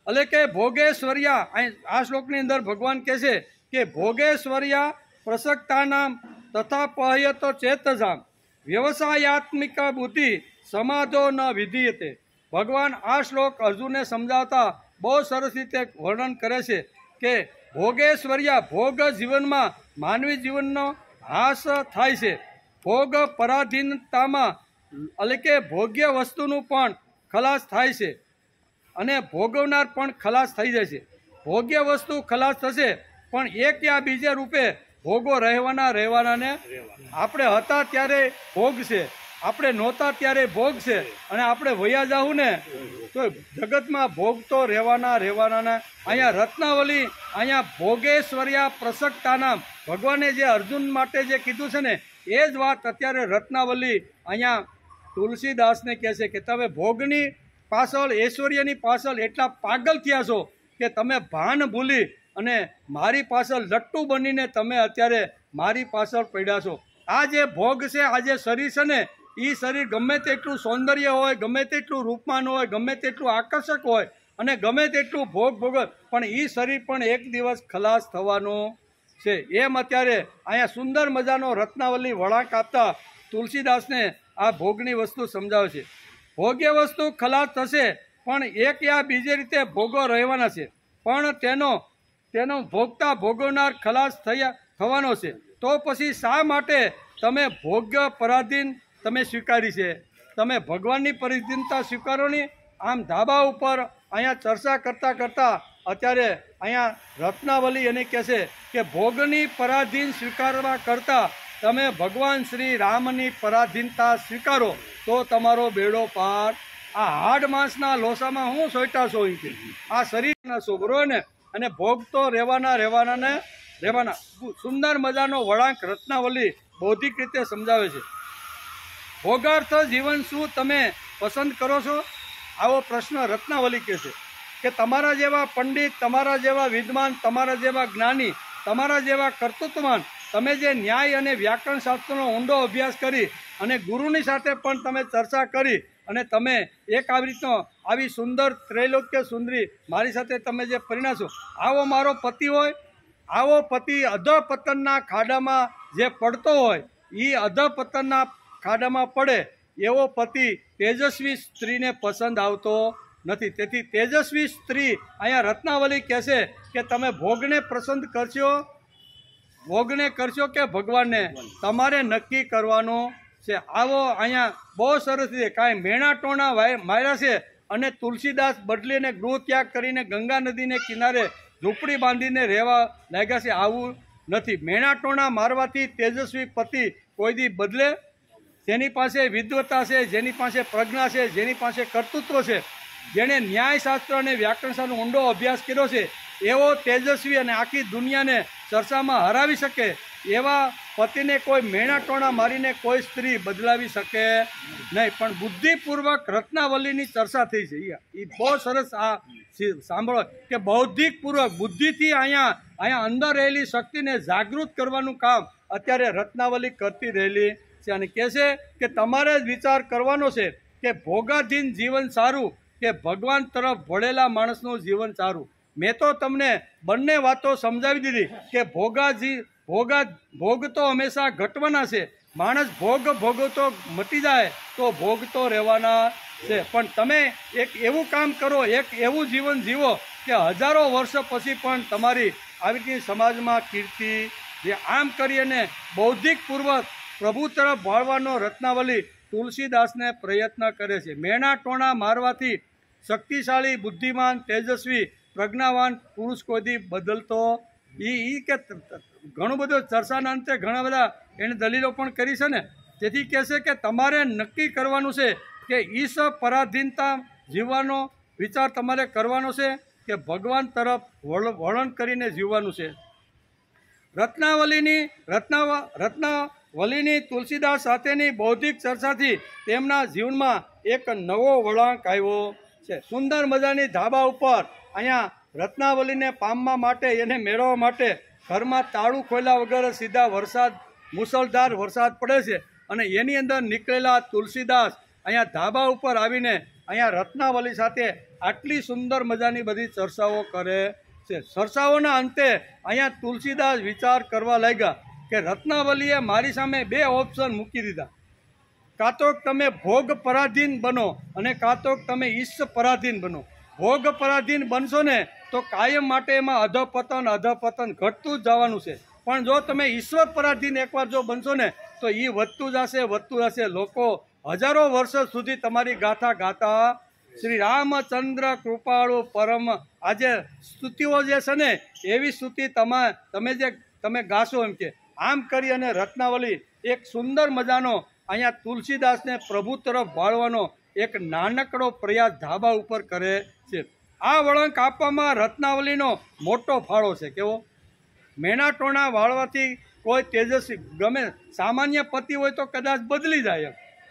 એટલે કે ભોગેશ્વર્યા, આ શ્લોકની અંદર ભગવાન કહે છે કે ભોગેશ્વર્યા પ્રસક્તાનામ તથા પહ્યતો ચેતજામ વ્યવસાયાત્મિક બુદ્ધિ સમાધો ન વિધીયતે. ભગવાન આ શ્લોક અર્જુનને સમજાવતા બહુ સરસ રીતે વર્ણન કરે છે કે ભોગેશ્વર્યા, ભોગ જીવનમાં માનવી જીવનનો હાસ થાય છે. ભોગ પરાધીનતામાં એટલે કે ભોગ્ય વસ્તુનું પણ ખલાસ થાય છે અને ભોગવનાર પણ ખલાસ થઈ જાય છે. ભોગ્ય વસ્તુ ખલાસ થશે પણ એક યા બીજે રૂપે ભોગો રહેવાના ને. આપણે હતા ત્યારે ભોગ છે, આપણે નહોતા ત્યારે ભોગ છે, અને આપણે વયા જાવું ને તો જગતમાં ભોગ તો રહેવાના ને. અહીંયા રત્નાવલી, અહીંયા ભોગેશ્વર્યા પ્રસક્તાનામ, ભગવાને જે અર્જુન માટે જે કીધું છે ને એ જ વાત અત્યારે રત્નાવલી અહીંયા તુલસીદાસને કહે છે કે તમે ભોગની પાછળ, ઐશ્વર્યની પાછળ એટલા પાગલ થયા છો કે તમે ભાન ભૂલી અને મારી પાછળ લટ્ટુ બનીને તમે અત્યારે મારી પાછળ પડ્યા છો. આ જે ભોગ છે, આ જે શરીર છે ને, એ શરીર ગમે તેટલું સૌંદર્ય હોય, ગમે તેટલું રૂપમાન હોય, ગમે તેટલું આકર્ષક હોય અને ગમે તેટલું ભોગ પણ એ શરીર પણ એક દિવસ ખલાસ થવાનું છે. એમ અત્યારે અહીંયા સુંદર મજાનો રત્નાવલી વળાંક આપતા તુલસીદાસને આ ભોગની વસ્તુ સમજાવે છે. ભોગ્ય વસ્તુ ખલાસ થશે પણ એક યા બીજી રીતે ભોગો રહેવાના છે, પણ તેનો ભોગતા ભોગવનાર ખલાસ થવાનો છે. તો પછી શા માટે તમે ભોગ્ય પરાધીન તમે સ્વીકારી છે? તમે ભગવાનની પરાધીનતા સ્વીકારો નહીં. આમ ધાબા ઉપર અહીંયા ચર્ચા કરતાં અત્યારે અહીંયા રત્નાવલી એને કહે છે કે ભોગની પરાધીન સ્વીકારવા કરતાં તમે ભગવાન શ્રી રામની પરાધીનતા સ્વીકારો તો તમારો બેડો પાર. આ હાડ માંસના લોસામાં હું સોઈટા સોઈ છે, આ શરીરના છોકરો ને, અને ભોગ તો રહેવાના. સુંદર મજાનો વળાંક રત્નાવલી બૌદ્ધિક રીતે સમજાવે છે. ભોગાર્થ જીવન શું તમે પસંદ કરો છો? આવો પ્રશ્ન રત્નાવલી કહે છે કે તમારા જેવા પંડિત, તમારા જેવા વિદ્વાન, તમારા જેવા જ્ઞાની, તમારા જેવા કર્તૃત્વવાન, તમે જે ન્યાય અને વ્યાકરણ શાસ્ત્રનો ઊંડો અભ્યાસ કરી અને ગુરુની સાથે પણ તમે ચર્ચા કરી અને તમે એક આવી સુંદર ત્રૈલોક્ય સુંદરી મારી સાથે તમે જે પરિણાશો, આવો મારો પતિ હોય, આવો પતિ અધઃપતનના ખાડામાં જે પડતો હોય, એ અધઃપતનના ખાડામાં પડે એવો પતિ તેજસ્વી સ્ત્રીને પસંદ આવતો નથી. તેથી તેજસ્વી સ્ત્રી અહીંયા રત્નાવલી કહે છે કે તમે ભોગને પસંદ કરશો કે ભગવાનને, તમારે નક્કી કરવાનું છે. આવો અહીંયા બહુ સરસ રીતે કાંઈ મેણા ટોણા માર્યા છે અને તુલસીદાસ બદલીને ગૃહ ત્યાગ કરીને ગંગા નદીને કિનારે ઝૂંપડી બાંધીને રહેવા લાગ્યા છે. આવું નથી. મેણા ટોણા મારવાથી તેજસ્વી પતિ કોઈ દી બદલે? જેની પાસે વિદ્વતા છે, જેની પાસે પ્રજ્ઞા છે, જેની પાસે કર્તૃત્વ છે, જેણે ન્યાયશાસ્ત્ર અને વ્યાકરણશાસ્ત્રનો ઊંડો અભ્યાસ કર્યો છે, એવો તેજસ્વી અને આખી દુનિયાને ચર્ચામાં હરાવી શકે એવા પતિને કોઈ મેણા ટોણા મારીને કોઈ સ્ત્રી બદલાવી શકે નહીં. પણ બુદ્ધિપૂર્વક રત્નાવલીની ચર્ચા થઈ છે, એ બહુ સરસ. આ સાંભળો કે બૌદ્ધિકપૂર્વક બુદ્ધિથી અહીંયા અંદર રહેલી શક્તિને જાગૃત કરવાનું કામ અત્યારે રત્નાવલી કરતી રહેલી છે. અને કહે છે કે તમારે જ વિચાર કરવાનો છે કે ભોગાધીન જીવન સારું કે ભગવાન તરફ વળેલા માણસનું જીવન સારું. મેં તો તમને બંને વાતો સમજાવી દીધી કે ભોગ તો હંમેશા ઘટવાના છે. માણસ ભોગવતો મટી જાય તો ભોગ તો રહેવાના છે. પણ તમે એક એવું કામ કરો, એક એવું જીવન જીવો કે હજારો વર્ષ પછી પણ તમારી આવી સમાજમાં કીર્તિ જે. આમ કરીને બૌદ્ધિકપૂર્વક પ્રભુ તરફ વાળવાનો રત્નાવલી તુલસીદાસને પ્રયત્ન કરે છે. મેણા ટોણા મારવાથી શક્તિશાળી, બુદ્ધિમાન, તેજસ્વી, પ્રજ્ઞાવાન પુરુષ કોઈ બદલતો કે ઘણું બધું ચર્ચાના અંતે ઘણા બધા એને દલીલો પણ કરી છે ને. તેથી કહે છે કે તમારે નક્કી કરવાનું છે કે ઈશ પરાધીનતા જીવવાનો વિચાર તમારે કરવાનો છે કે ભગવાન તરફ વલણ કરીને જીવવાનું છે. રત્નાવલીની તુલસીદાસ સાથેની બૌદ્ધિક ચર્ચાથી તેમના જીવનમાં એક નવો વળાંક આવ્યો છે. સુંદર મજાની ધાબા ઉપર અહીંયા રત્નાવલીને પામવા માટે, એને મેળવવા માટે ઘરમાં તાળું ખોલ્યા વગર સીધા મુસળધાર વરસાદ પડે છે અને એની અંદર નીકળેલા તુલસીદાસ અહીંયા ધાબા ઉપર આવીને અહીંયા રત્નાવલી સાથે આટલી સુંદર મજાની બધી ચર્ચાઓ કરે છે. ચર્ચાઓના અંતે અહીંયા તુલસીદાસ વિચાર કરવા લાગ્યા કે રત્નાવલીએ મારી સામે બે ઓપ્શન મૂકી દીધા કાં તો તમે ભોગ પરાધીન બનો અને કાં તો તમે ઈશ્વ પરાધીન બનો. ભોગ પરાધીન બનશો ને તો કાયમ માટે એમાં અધપતન ઘટતું જ જવાનું છે. પણ જો તમે ઈશ્વર પરાધીન એકવાર જો બનશો ને તો એ વધતું જશે. લોકો હજારો વર્ષો સુધી તમારી ગાથા ગાતા શ્રી રામચંદ્ર કૃપાળુ પરમ. આજે સ્તુતિઓ જે છે ને એવી સ્તુતિ તમે ગાશો. એમ કે આમ કરી અને રત્નાવલી એક સુંદર મજાનો અહીંયા તુલસીદાસને પ્રભુ તરફ વાળવાનો એક નાનકડો પ્રયાસ ધાબા ઉપર કરે છે. આ વળાંક આપવામાં રત્નાવલીનો મોટો ફાળો છે. કેવો? મેણાટોણા વાળવાથી કોઈ તેજસ્વી ગમે સામાન્ય પતિ હોય તો કદાચ બદલી જાય,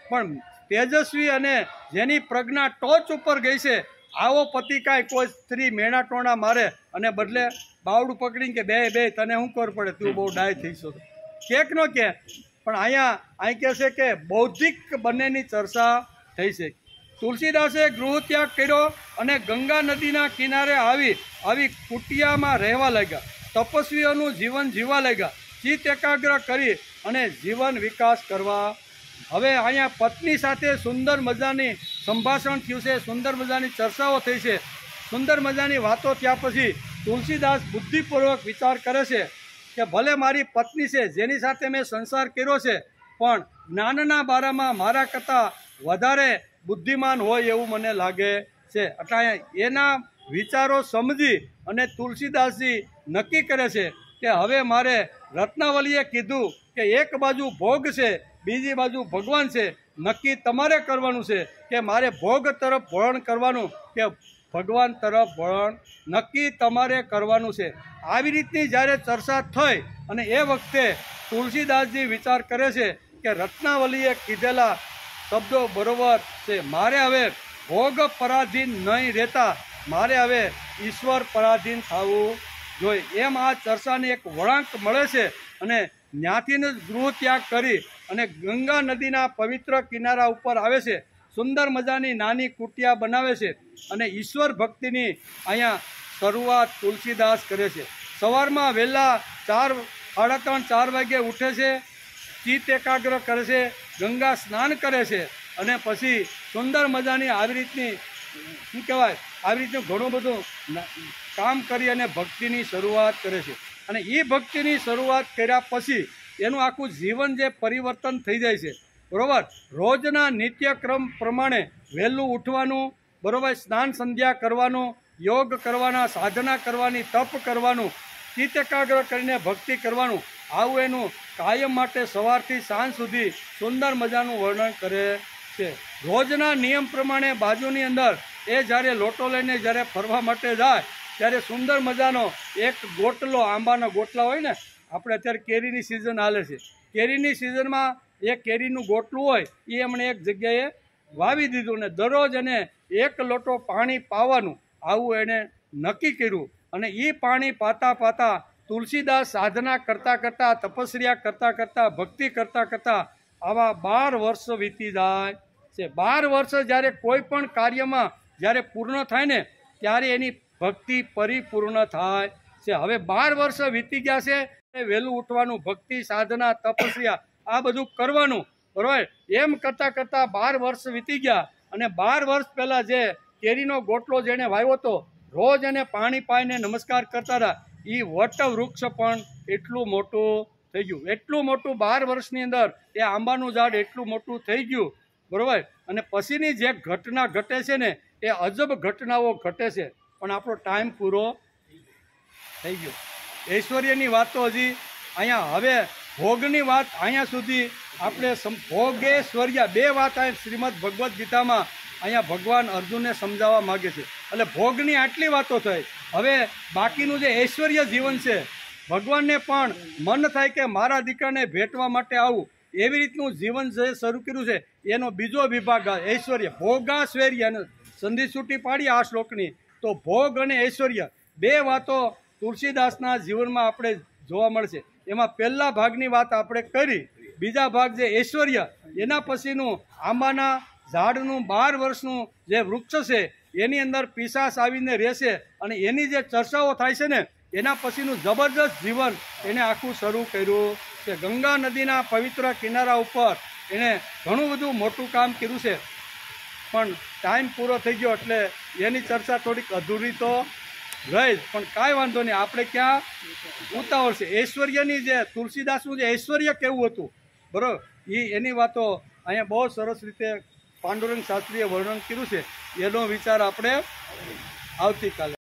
પણ તેજસ્વી અને જેની પ્રજ્ઞા ટોચ ઉપર ગઈ છે આવો પતિ કાંઈ કોઈ સ્ત્રી મેણાટોણા મારે અને બદલે બાવડું પકડીને કે બે તને શું ખબર પડે, તું બહુ ડાય થઈશો કેક ન કે. પણ અહીં કહે છે કે બૌદ્ધિક બંનેની ચર્ચા થઈ છે. તુલસીદાસે ગૃહ ત્યાગ કર્યો અને ગંગા નદીના કિનારે આવી કુટિયામાં રહેવા લાગ્યા. તપસ્વીઓનું જીવન જીવવા લાગ્યા. ચિત્ત એકાગ્ર કરી અને જીવન વિકાસ કરવા. હવે અહીંયા પત્ની સાથે સુંદર મજાની સંભાષણ થયું છે, સુંદર મજાની ચર્ચાઓ થઈ છે, સુંદર મજાની વાતો થયા પછી તુલસીદાસ બુદ્ધિપૂર્વક વિચાર કરે છે કે ભલે મારી પત્ની છે જેની સાથે મેં સંસાર કર્યો છે, પણ જ્ઞાનના બારામાં મારા કરતાં વધારે બુદ્ધિમાન હોય એવું મને લાગે છે. એટલે અહીંયા એના વિચારો સમજી અને તુલસીદાસજી નક્કી કરે છે કે હવે મારે રત્નાવલીએ કીધું કે એક બાજુ ભોગ છે, બીજી બાજુ ભગવાન છે. નક્કી તમારે કરવાનું છે કે મારે ભોગ તરફ વલણ કરવાનું કે ભગવાન તરફ વલણ. નક્કી તમારે કરવાનું છે. આવી રીતની જ્યારે ચર્ચા થઈ અને એ વખતે તુલસીદાસજી વિચાર કરે છે કે રત્નાવલીએ કીધેલા શબ્દો બરોબર છે. મારે હવે ભોગ પરાધીન નહીં રહેતા, મારે હવે ઈશ્વર પરાધીન થવું જોઈએ. એમ આ ચર્ચાને એક વળાંક મળે છે અને ત્યાંથી જ ગૃહ ત્યાગ કરી અને ગંગા નદીના પવિત્ર કિનારા ઉપર આવે છે. સુંદર મજાની નાની કુટિયા બનાવે છે અને ઈશ્વર ભક્તિની અહીંયા શરૂઆત તુલસીદાસ કરે છે. સવારમાં વહેલા 3:30-4 વાગે ઉઠે છે, ચિત્ત એકાગ્ર કરે છે, ગંગા સ્નાન કરે છે અને પછી સુંદર મજાની આવી રીતની શું કહેવાય આવી રીતનું ઘણું બધું કામ કરી અને ભક્તિની શરૂઆત કરે છે. અને એ ભક્તિની શરૂઆત કર્યા પછી એનું આખું જીવન જે પરિવર્તન થઈ જાય છે. બરાબર? રોજના નિત્યક્રમ પ્રમાણે વહેલું ઉઠવાનું, બરાબર, સ્નાન સંધ્યા કરવાનું, યોગ કરવાના, સાધના કરવાની, તપ કરવાનું, ચિત્ત એકાગ્ર કરીને ભક્તિ કરવાનું, આવું એનું કાયમ માટે સવારથી સાંજ સુધી સુંદર મજાનું વર્ણન કરે છે. રોજના નિયમ પ્રમાણે બાજુની અંદર એ જ્યારે લોટો લઈને જ્યારે ફરવા માટે જાય ત્યારે સુંદર મજાનો એક ગોટલો, આંબાના ગોટલા હોય ને, આપણે અત્યારે કેરીની સિઝન હાલે છે, કેરીની સિઝનમાં એ કેરીનું ગોટલું હોય એ એમણે એક જગ્યાએ વાવી દીધું ને દરરોજ એને 1 લોટો પાણી પાવાનું આવું એણે નક્કી કર્યું. અને એ પાણી પાતા તુલસીદાસ સાધના કરતાં તપસ્યા કરતાં ભક્તિ કરતાં આવા 12 વર્ષ વીતી જાય છે. 12 વર્ષ જ્યારે કોઈ પણ કાર્યમાં જ્યારે પૂર્ણ થાય ને ત્યારે એની ભક્તિ પરિપૂર્ણ થાય છે. હવે 12 વર્ષ વીતી ગયા છે. વહેલું ઉઠવાનું, ભક્તિ, સાધના, તપસ્યા આ બધું કરવાનું, બરાબર? એમ કરતાં 12 વર્ષ વીતી ગયા અને 12 વર્ષ પહેલાં જે કેરીનો ગોટલો જેણે વાવ્યો હતો, રોજ એને પાણી પાઈને નમસ્કાર કરતા હતા, એ વટવૃક્ષ પણ એટલું મોટું થઈ ગયું. એટલું મોટું 12 વર્ષની અંદર એ આંબાનું ઝાડ એટલું મોટું થઈ ગયું, બરાબર? અને પછીની જે ઘટના ઘટે છે ને એ અજબ ઘટનાઓ ઘટે છે. પણ આપણો ટાઈમ પૂરો થઈ ગયો. ઐશ્વર્યની વાતો હજી અહીંયા, હવે ભોગની વાત અહીંયા સુધી આપણે ભોગેશ્વર્યા 2 વાત અહીં શ્રીમદ ભગવદ્ ગીતામાં અહીંયા ભગવાન અર્જુનને સમજાવવા માગે છે. એટલે ભોગની આટલી વાતો થઈ. હવે બાકીનું જે ઐશ્વર્ય જીવન છે, ભગવાનને પણ મન થાય કે મારા દીકરાને ભેટવા માટે આવું, એવી રીતનું જીવન જે શરૂ કર્યું છે એનો બીજો વિભાગ ઐશ્વર્ય, ભોગાશ્વર્ય. અને સંધિ છૂટી પાડી આ શ્લોકની તો ભોગ અને ઐશ્વર્ય 2 વાતો તુલસીદાસના જીવનમાં આપણે જોવા મળશે. એમાં પહેલા ભાગની વાત આપણે કરી, બીજા ભાગ જે ઐશ્વર્ય એના પછીનું આંબાના ઝાડનું 12 વર્ષનું જે વૃક્ષ છે એની અંદર પિશાચ આવીને રહેશે અને એની જે ચર્ચાઓ થાય છે ને એના પછીનું જબરદસ્ત જીવન એને આખું શરૂ કર્યું છે. ગંગા નદીના પવિત્ર કિનારા ઉપર એણે ઘણું બધું મોટું કામ કર્યું છે, પણ ટાઈમ પૂરો થઈ ગયો એટલે એની ચર્ચા થોડીક અધૂરી તો રહી જ, પણ કાંઈ વાંધો નહીં. આપણે ક્યાં ઉતાવળ છે. ઐશ્વર્યની જે તુલસીદાસનું જે ઐશ્વર્ય કેવું હતું, બરાબર, એની વાતો અહીંયા બહુ સરસ રીતે પાંડુરંગ શાસ્ત્રીએ વર્ણન કર્યું છે. એનો વિચાર આપણે આવતીકાલે